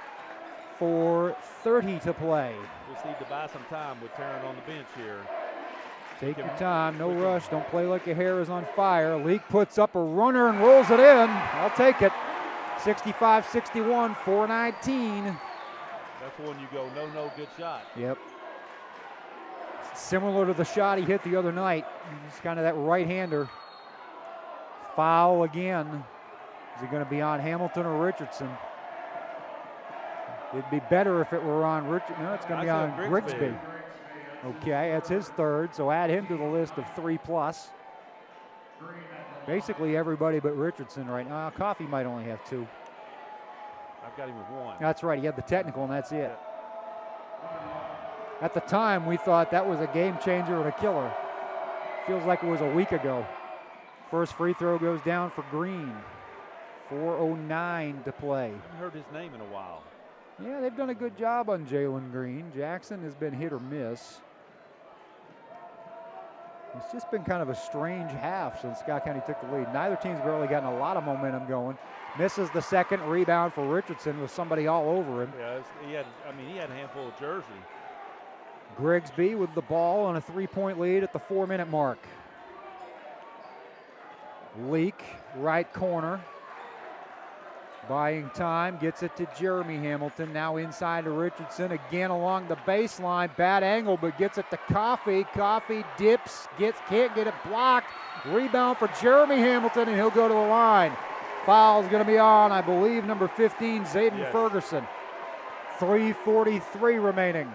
4:30 to play. Just need to buy some time with Tarrant on the bench here. Take your time, no rush. Don't play like your hair is on fire. Leak puts up a runner and rolls it in. I'll take it. 65-61, 4:19. That's when you go, no, good shot. Yep. Similar to the shot he hit the other night. He's kind of that right-hander. Foul again. Is it going to be on Hamilton or Richardson? It'd be better if it were on Richardson. No, it's going to be on Grigsby. Okay, that's his third, so add him to the list of 3+. Basically everybody but Richardson right now. Coffey might only have 2. I've got him with 1. That's right, he had the technical and that's it. At the time, we thought that was a game changer and a killer. Feels like it was a week ago. First free throw goes down for Green. 4:09 to play. I haven't heard his name in a while. Yeah, they've done a good job on Jalen Green. Jackson has been hit or miss. It's just been kind of a strange half since Scott County took the lead. Neither team's barely gotten a lot of momentum going. Misses the second rebound for Richardson with somebody all over him. Yeah, he had a handful of jersey. Grigsby with the ball on a 3-point lead at the 4-minute mark. Leak, right corner. Buying time, gets it to Jeremy Hamilton. Now inside to Richardson, again along the baseline. Bad angle, but gets it to Coffey. Coffey dips, can't get it blocked. Rebound for Jeremy Hamilton, and he'll go to the line. Foul's going to be on, I believe, number 15, Zayden Ferguson. 3:43 remaining.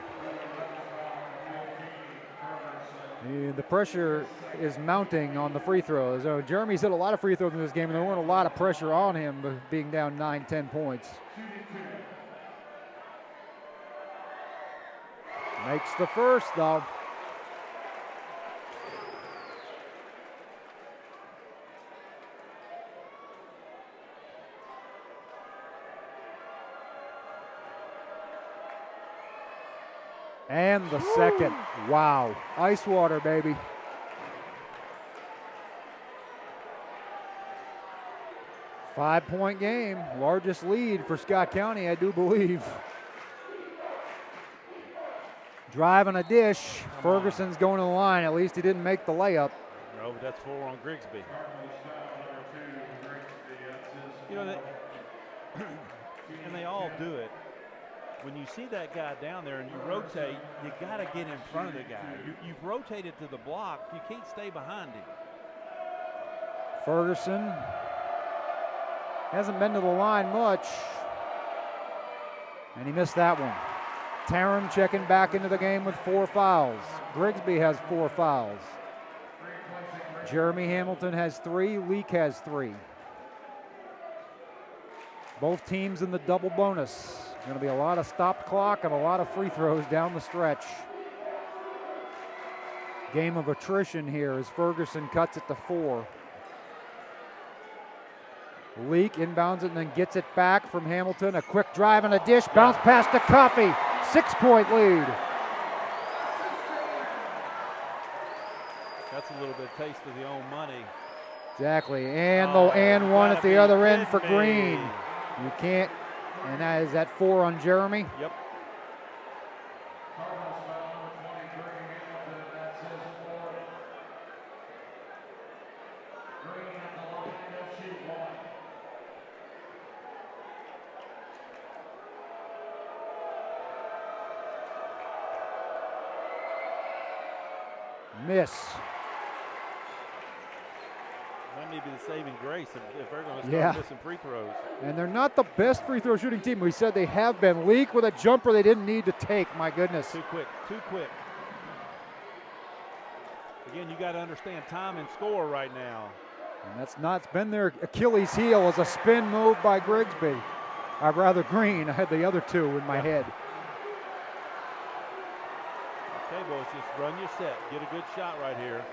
The pressure is mounting on the free throws. Jeremy's hit a lot of free throws in this game, and there weren't a lot of pressure on him being down 9-10 points. Makes the first, though. And the second. Wow. Ice water, baby. Five-point game. Largest lead for Scott County, I do believe. Driving a dish. Ferguson's going to the line. At least he didn't make the layup. No, but that's 4 on Grigsby. You know, and they all do it. When you see that guy down there and you rotate, you got to get in front of the guy. You've rotated to the block. You can't stay behind him. Ferguson hasn't been to the line much. And he missed that one. Tarrant checking back into the game with 4 fouls. Grigsby has 4 fouls. Jeremy Hamilton has 3. Leak has 3. Both teams in the double bonus. Going to be a lot of stopped clock and a lot of free throws down the stretch. Game of attrition here as Ferguson cuts it to 4. Leak inbounds it and then gets it back from Hamilton. A quick drive and a dish. Bounce pass to Coffey. 6-point lead. That's a little bit of taste of the own money. Exactly. And one at the other end for Green. You can't. And that is at 4 on Jeremy. Yep. Miss. That may be the saving grace if they're going to start missing free throws. And they're not the best free throw shooting team. We said they have been. Leak with a jumper they didn't need to take. My goodness. Too quick. Again, you got to understand time and score right now. And it's been their Achilles heel as a spin move by Grigsby. Or rather Green. I had the other two in my head. Okay, boys, just run your set. Get a good shot right here.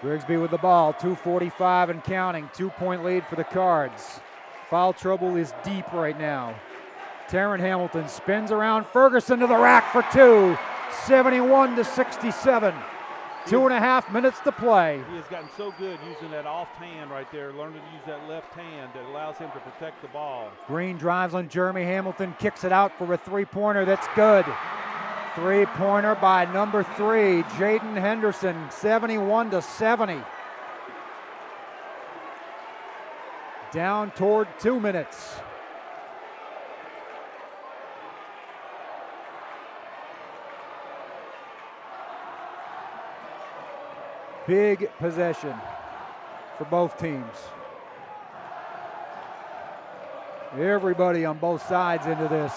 Grigsby with the ball, 2:45 and counting. 2-point lead for the Cards. Foul trouble is deep right now. Taryn Hamilton spins around Ferguson to the rack for two. 71-67. 2.5 minutes to play. He has gotten so good using that off hand right there, learning to use that left hand that allows him to protect the ball. Green drives on Jeremy Hamilton, kicks it out for a three-pointer. That's good. Three-pointer by number 3, Jaden Henderson, 71-70. Down toward 2 minutes. Big possession for both teams. Everybody on both sides into this.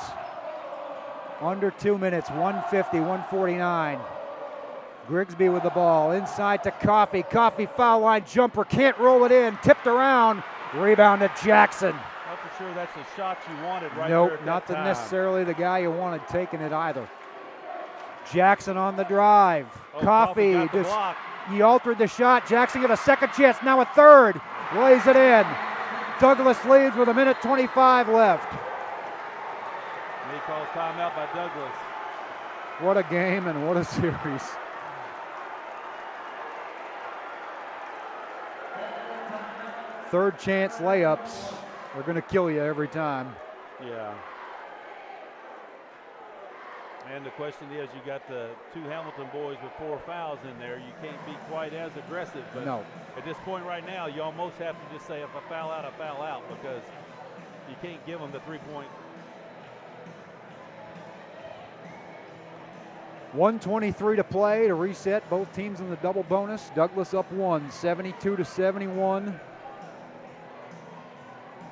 Under 2 minutes, 150, 149. Grigsby with the ball, inside to Coffey. Coffey foul line jumper, can't roll it in, tipped around. Rebound to Jackson. Not for sure that's the shot you wanted right nope, there at not that time. Necessarily the guy you wanted taking it either. Jackson on the drive. Coffey just, he altered the shot. Jackson got a second chance, now a third. Lays it in. Douglas leads with 1:25 left. He calls timeout by Douglas. What a game and what a series. Third chance layups are going to kill you every time. Yeah. And the question is, you got the two Hamilton boys with 4 fouls in there. You can't be quite as aggressive. But no. At this point right now, you almost have to just say, if I foul out, I foul out, because you can't give them the 3-point. 1:23 to play to reset. Both teams in the double bonus. Douglas up 1, 72-71.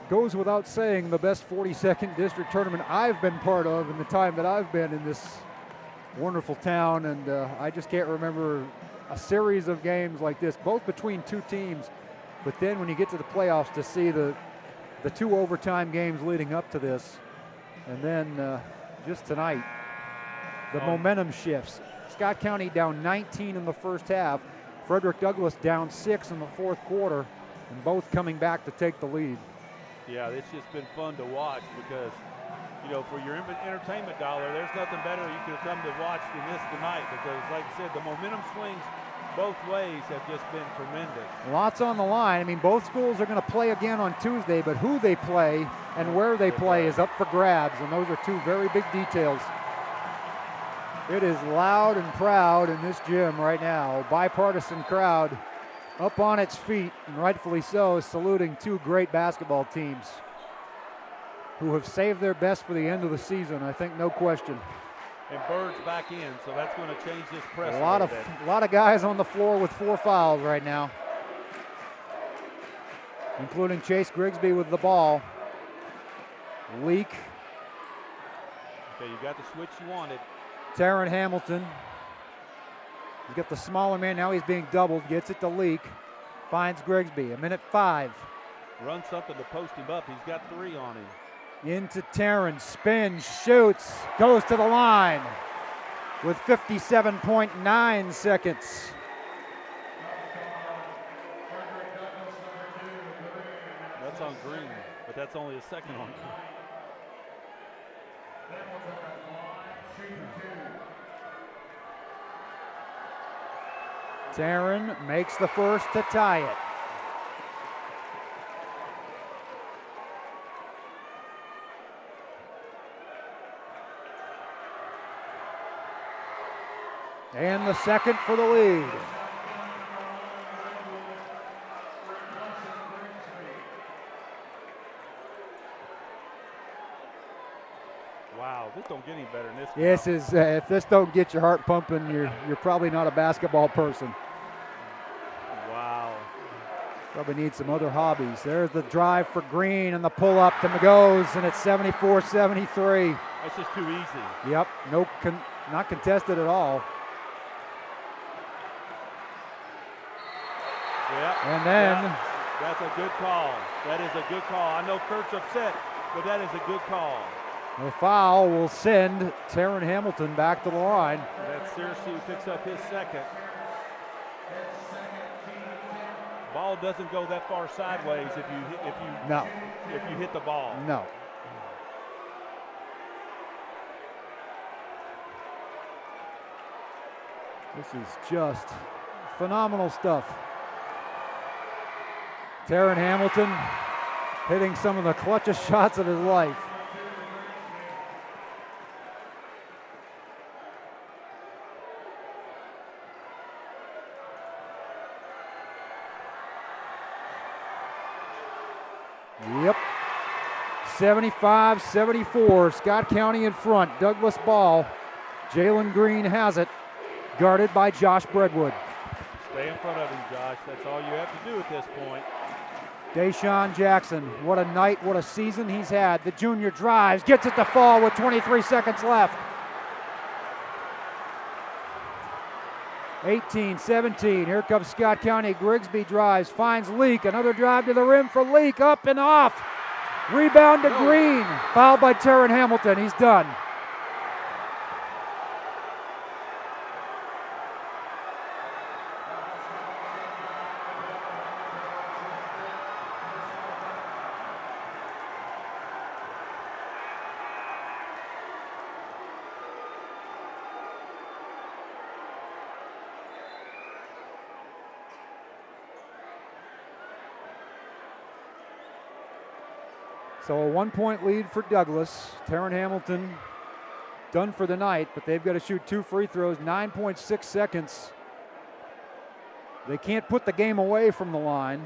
Goes without saying, the best 42nd district tournament I've been part of in the time that I've been in this wonderful town, and I just can't remember a series of games like this, both between two teams, but then when you get to the playoffs to see the 2 overtime games leading up to this, and then just tonight, the momentum shifts. Scott County down 19 in the first half, Frederick Douglass down 6 in the fourth quarter, and both coming back to take the lead. Yeah, it's just been fun to watch because, you know, for your entertainment dollar, there's nothing better you could have come to watch than this tonight, because, like I said, the momentum swings both ways have just been tremendous. Lots on the line. I mean, both schools are going to play again on Tuesday, but who they play and where they play is up for grabs, and those are two very big details. It is loud and proud in this gym right now. Bipartisan crowd up on its feet, and rightfully so, saluting two great basketball teams who have saved their best for the end of the season, I think, no question. And Bird's back in, so that's going to change this press A lot of guys on the floor with 4 fouls right now, including Chase Grigsby with the ball. Leak. Okay, you got the switch you wanted. Taryn Hamilton. He's got the smaller man, now he's being doubled, gets it to Leak, finds Grigsby, 1:05. Run something to post him up, he's got 3 on him. Into Taryn, spins, shoots, goes to the line with 57.9 seconds. That's on Green, but that's only a second on Green. Taryn makes the first to tie it. And the second for the lead. Wow, this don't get any better than this. This is if this don't get your heart pumping, you're probably not a basketball person. Wow. Probably need some other hobbies. There's the drive for Green and the pull up to goes, and it's 74-73. That's just too easy. Yep, not contested at all. Yep. And then That's a good call. That is a good call. I know Kurt's upset, but that is a good call. The foul will send Taryn Hamilton back to the line. That's Searcy who picks up his second. Ball doesn't go that far sideways if you hit the ball. No. This is just phenomenal stuff. Taryn Hamilton hitting some of the clutchest shots of his life. Yep. 75-74. Scott County in front. Douglas ball. Jalen Green has it. Guarded by Josh Breadwood. Stay in front of him, Josh. That's all you have to do at this point. Deshaun Jackson, what a night, what a season he's had. The junior drives, gets it to fall with 23 seconds left. 18-17, here comes Scott County. Grigsby drives, finds Leak. Another drive to the rim for Leak, up and off. Rebound to Green, fouled by Taryn Hamilton, he's done. So a 1-point lead for Douglas. Taryn Hamilton done for the night, but they've got to shoot 2 free throws, 9.6 seconds. They can't put the game away from the line.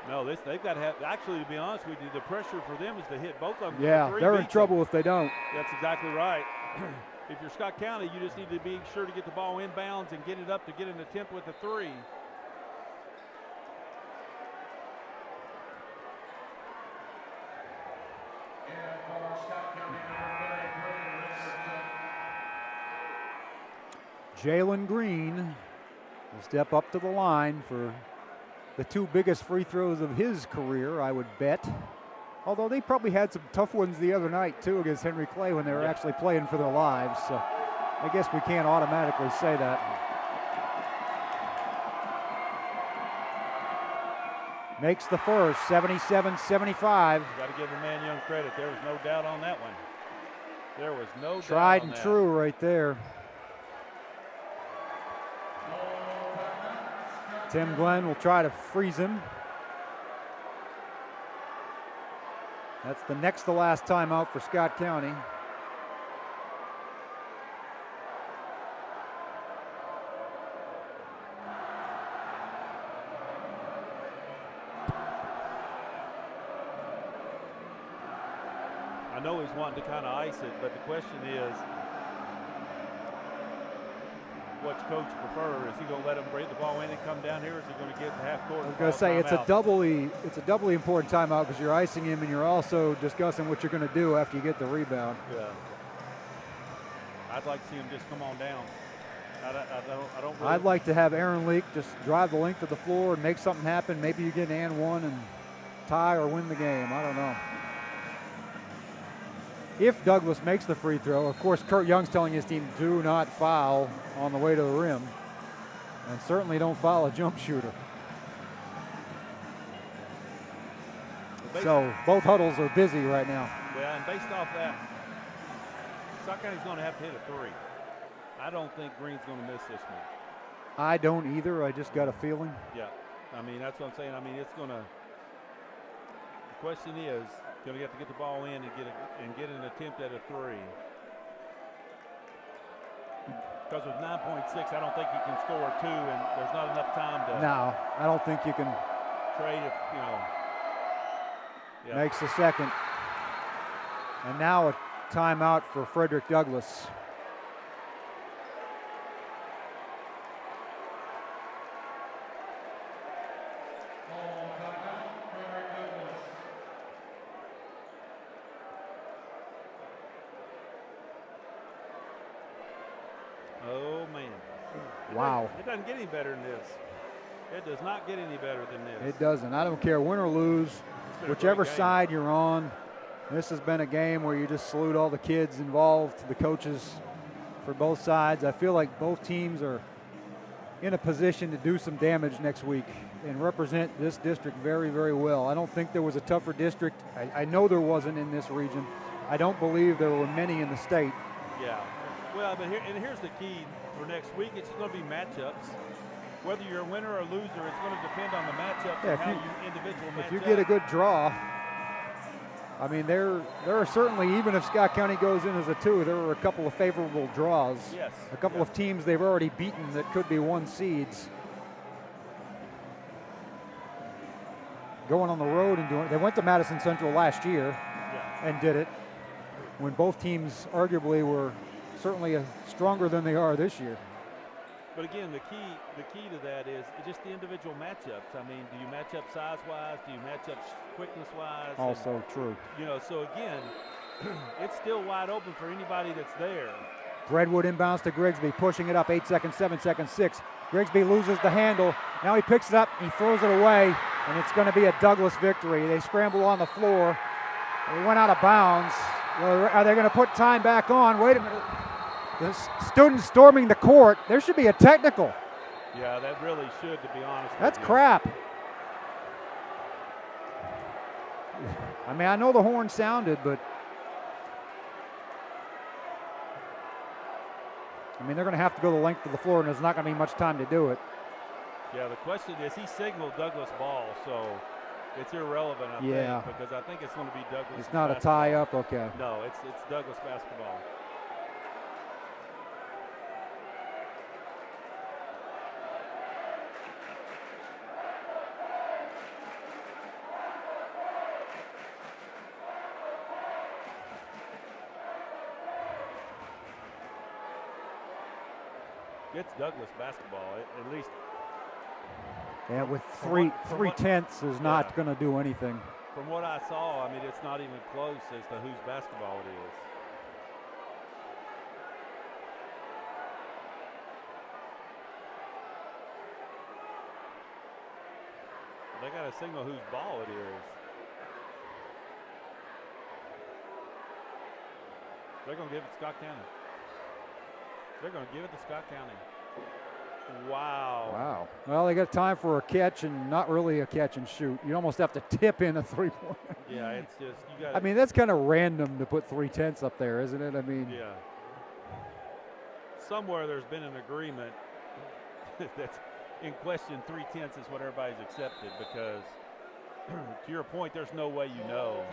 No, they've got to have, actually, to be honest with you, the pressure for them is to hit both of them. Yeah, they're in trouble if they don't. That's exactly right. If you're Scott County, you just need to be sure to get the ball inbounds and get it up to get an attempt with a 3. Jalen Green will step up to the line for the 2 biggest free throws of his career, I would bet. Although they probably had some tough ones the other night, too, against Henry Clay when they were actually playing for their lives. So I guess we can't automatically say that. Makes the first, 77-75. Got to give the man Young credit. There was no doubt on that one. There was no doubt on that. Tried and true right there. Tim Glenn will try to freeze him. That's the next to last timeout for Scott County. I know he's wanting to kind of ice it, but the question is, what's coach prefer? Is he going to let him bring the ball in and come down here, or is he going to get the half court? I was going to say it's a doubly important timeout because you're icing him and you're also discussing what you're going to do after you get the rebound. Yeah. I'd like to see him just come on down. I don't really. I'd like to have Aaron Leak just drive the length of the floor and make something happen. Maybe you get an and one and tie or win the game. I don't know. If Douglas makes the free throw, of course, Kurt Young's telling his team, do not foul on the way to the rim. And certainly don't foul a jump shooter. So both huddles are busy right now. Well, and based off that, Scott County's going to have to hit a 3. I don't think Green's going to miss this one. I don't either. I just got a feeling. Yeah. I mean, that's what I'm saying. I mean, it's going to – the question is, going to have to get the ball in and get an attempt at a 3. Because with 9.6, I don't think you can score 2, and there's not enough time to. No, I don't think you can. Trade if, you know. Yeah. Makes the second. And now a timeout for Frederick Douglass. Oh, man. Wow. It doesn't get any better than this. It does not get any better than this. It doesn't. I don't care, win or lose, whichever side you're on. This has been a game where you just salute all the kids involved, the coaches for both sides. I feel like both teams are in a position to do some damage next week and represent this district very, very well. I don't think there was a tougher district. I know there wasn't in this region. I don't believe there were many in the state. Yeah. Well, but here's the key for next week. It's going to be matchups. Whether you're a winner or a loser, it's going to depend on the matchups and how you individual match up. If you get a good draw, I mean, there are certainly, even if Scott County goes in as a 2, there are a couple of favorable draws. Yes. A couple of teams they've already beaten that could be 1 seeds. Going on the road and doing it. They went to Madison Central last year and did it when both teams arguably were certainly stronger than they are this year. But again, the key to that is just the individual matchups. I mean, do you match up size-wise? Do you match up quickness-wise? Also true. You know, so again, it's still wide open for anybody that's there. Redwood inbounds to Grigsby, pushing it up, 8 seconds, 7 seconds, 6. Grigsby loses the handle. Now he picks it up, he throws it away, and it's going to be a Douglas victory. They scramble on the floor. They went out of bounds. Well, are they going to put time back on? Wait a minute. The students storming the court. There should be a technical. Yeah, that really should, to be honest. That's crap. I mean, I know the horn sounded, but I mean, they're going to have to go the length of the floor, and there's not going to be much time to do it. Yeah, the question is, he signaled Douglas ball, so it's irrelevant, I think, because I think it's going to be Douglas. It's not basketball. A tie-up, okay. No, it's Douglas basketball. It's Douglas basketball, at least. Yeah, with three tenths is not going to do anything. From what I saw, I mean, it's not even close as to whose basketball it is. They got to signal whose ball it is. They're going to give it to Scott County. They're going to give it to Scott County. Wow. Wow. Well, they got time for a catch and not really a catch and shoot. You almost have to tip in a 3-point. Yeah, it's just, you got. I mean, that's kind of random to put 3 tenths up there, isn't it? I mean. Yeah. Somewhere there's been an agreement that's in question 3 tenths is what everybody's accepted, because to your point, there's no way you know.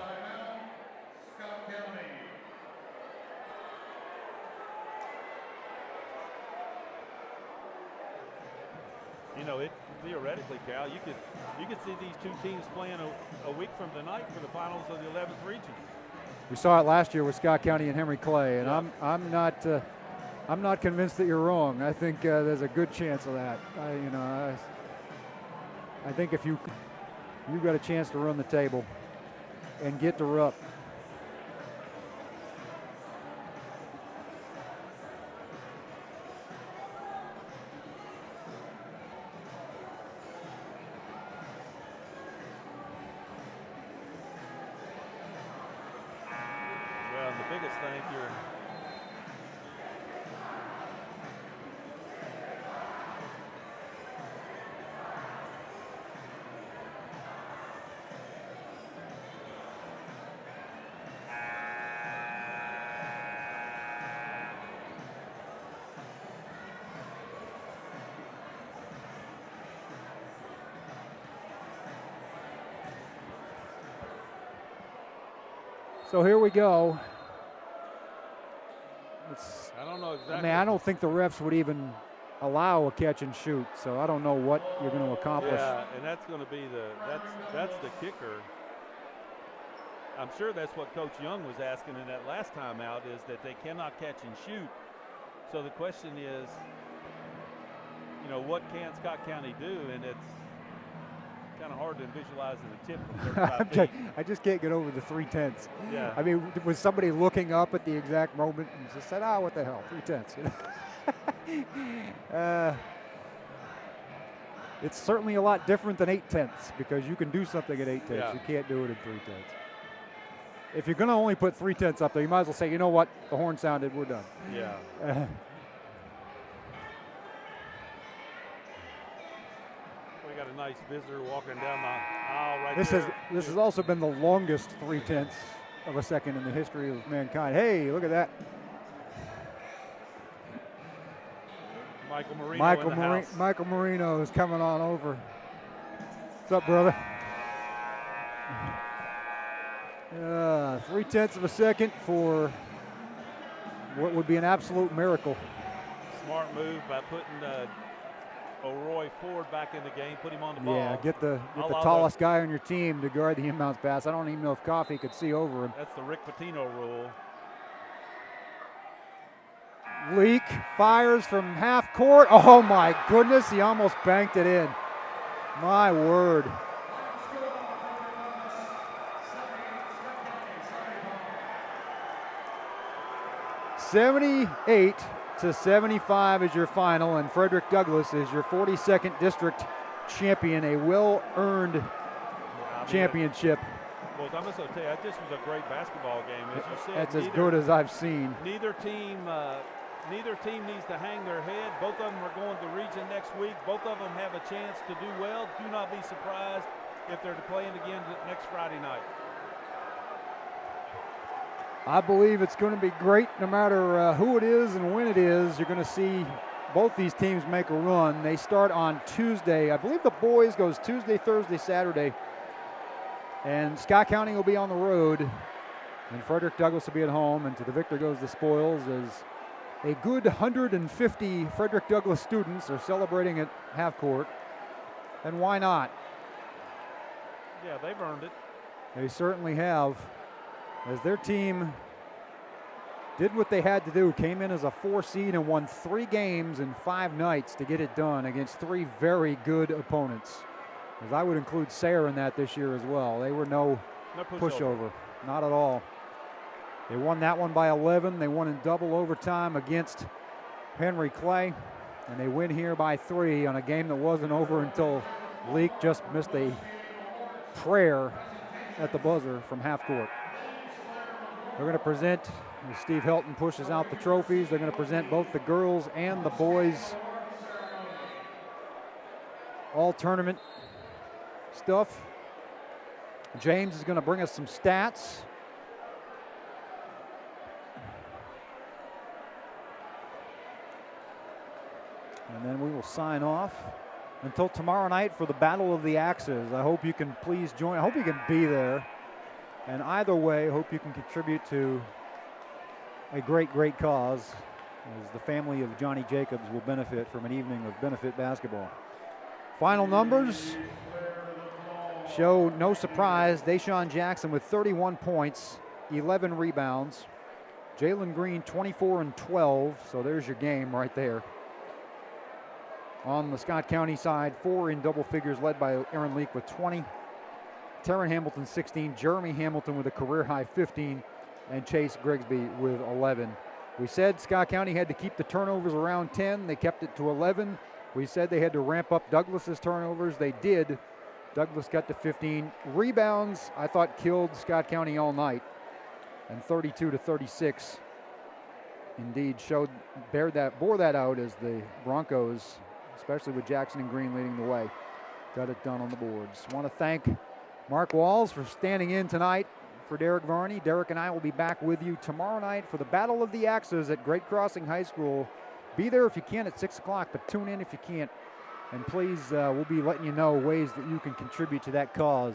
You know, it theoretically, Cal, you could see these 2 teams playing a week from tonight for the finals of the 11th region. We saw it last year with Scott County and Henry Clay, and yeah. I'm not convinced that you're wrong. I think there's a good chance of that. I think if you've got a chance to run the table and get to Rupp. So here we go. I don't know exactly. I mean, I don't think the refs would even allow a catch and shoot, so I don't know what you're going to accomplish. Yeah, and that's going to be that's the kicker. I'm sure that's what Coach Young was asking in that last time out, is that they cannot catch and shoot. So the question is, you know, what can Scott County do? And it's kind of hard to visualize in a tip from 35 feet. I just can't get over the 3 tenths. Yeah. I mean, was somebody looking up at the exact moment and just said, what the hell, 3 tenths? You know? It's certainly a lot different than 8/10 because you can do something at 8/10. Yeah. You can't do it in 3/10. If you're going to only put 3/10 up there, you might as well say, you know what, the horn sounded, we're done. Yeah. We got a nice visitor walking down the aisle right there. This has also been the longest 3/10 of a second in the history of mankind. Hey, look at that. Michael Marino in the house. Michael Marino is coming on over. What's up, brother? 3/10 of a second for what would be an absolute miracle. Smart move by putting O'Roy Ford back in the game, put him on the ball. Yeah, get the tallest guy on your team to guard the inbounds pass. I don't even know if Coffey could see over him. That's the Rick Pitino rule. Leak fires from half court. Oh my goodness, he almost banked it in. My word. (78-75) is your final, and Frederick Douglass is your 42nd district champion, a well-earned championship. Well, I'm just going to tell you, this was a great basketball game. As you said, that's as good as I've seen. Neither team needs to hang their head. Both of them are going to region next week. Both of them have a chance to do well. Do not be surprised if they're playing again next Friday night. I believe it's going to be great no matter who it is and when it is. You're going to see both these teams make a run. They start on Tuesday. I believe the boys goes Tuesday, Thursday, Saturday. And Scott County will be on the road. And Frederick Douglass will be at home. And to the victor goes the spoils as a good 150 Frederick Douglass students are celebrating at half court. And why not? Yeah, they've earned it. They certainly have. As their team did what they had to do, came in as a 4 seed and won 3 games in 5 nights to get it done against 3 very good opponents. As I would include Sayre in that this year as well. They were no pushover, not at all. They won that one by 11. They won in double overtime against Henry Clay, and they win here by 3 on a game that wasn't over until Leak just missed a prayer at the buzzer from half court. They're going to present, as Steve Helton pushes out the trophies, they're going to present both the girls and the boys all tournament stuff. James is going to bring us some stats. And then we will sign off until tomorrow night for the Battle of the Axes. I hope you can please join. I hope you can be there. And either way, I hope you can contribute to a great, great cause, as the family of Johnny Jacobs will benefit from an evening of benefit basketball. Final numbers show, no surprise, Deshaun Jackson with 31 points, 11 rebounds. Jalen Green 24 and 12, so there's your game right there. On the Scott County side, 4 in double figures, led by Aaron Leak with 20. Taryn Hamilton 16, Jeremy Hamilton with a career high 15, and Chase Grigsby with 11. We said Scott County had to keep the turnovers around 10. They kept it to 11. We said they had to ramp up Douglas's turnovers. They did. Douglas got to 15. Rebounds, I thought, killed Scott County all night. And 32-36 indeed bore that out as the Broncos, especially with Jackson and Green leading the way, got it done on the boards. I want to thank Mark Walls for standing in tonight for Derek Varney. Derek and I will be back with you tomorrow night for the Battle of the Axes at Great Crossing High School. Be there if you can at 6 o'clock, but tune in if you can't. And please, we'll be letting you know ways that you can contribute to that cause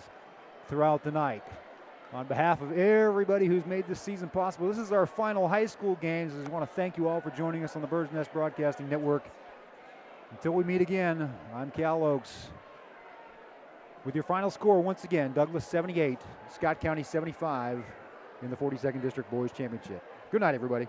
throughout the night. On behalf of everybody who's made this season possible, this is our final high school games. I just want to thank you all for joining us on the Bird's Nest Broadcasting Network. Until we meet again, I'm Cal Oakes. With your final score, once again, Douglas 78, Scott County 75 in the 42nd District Boys Championship. Good night, everybody.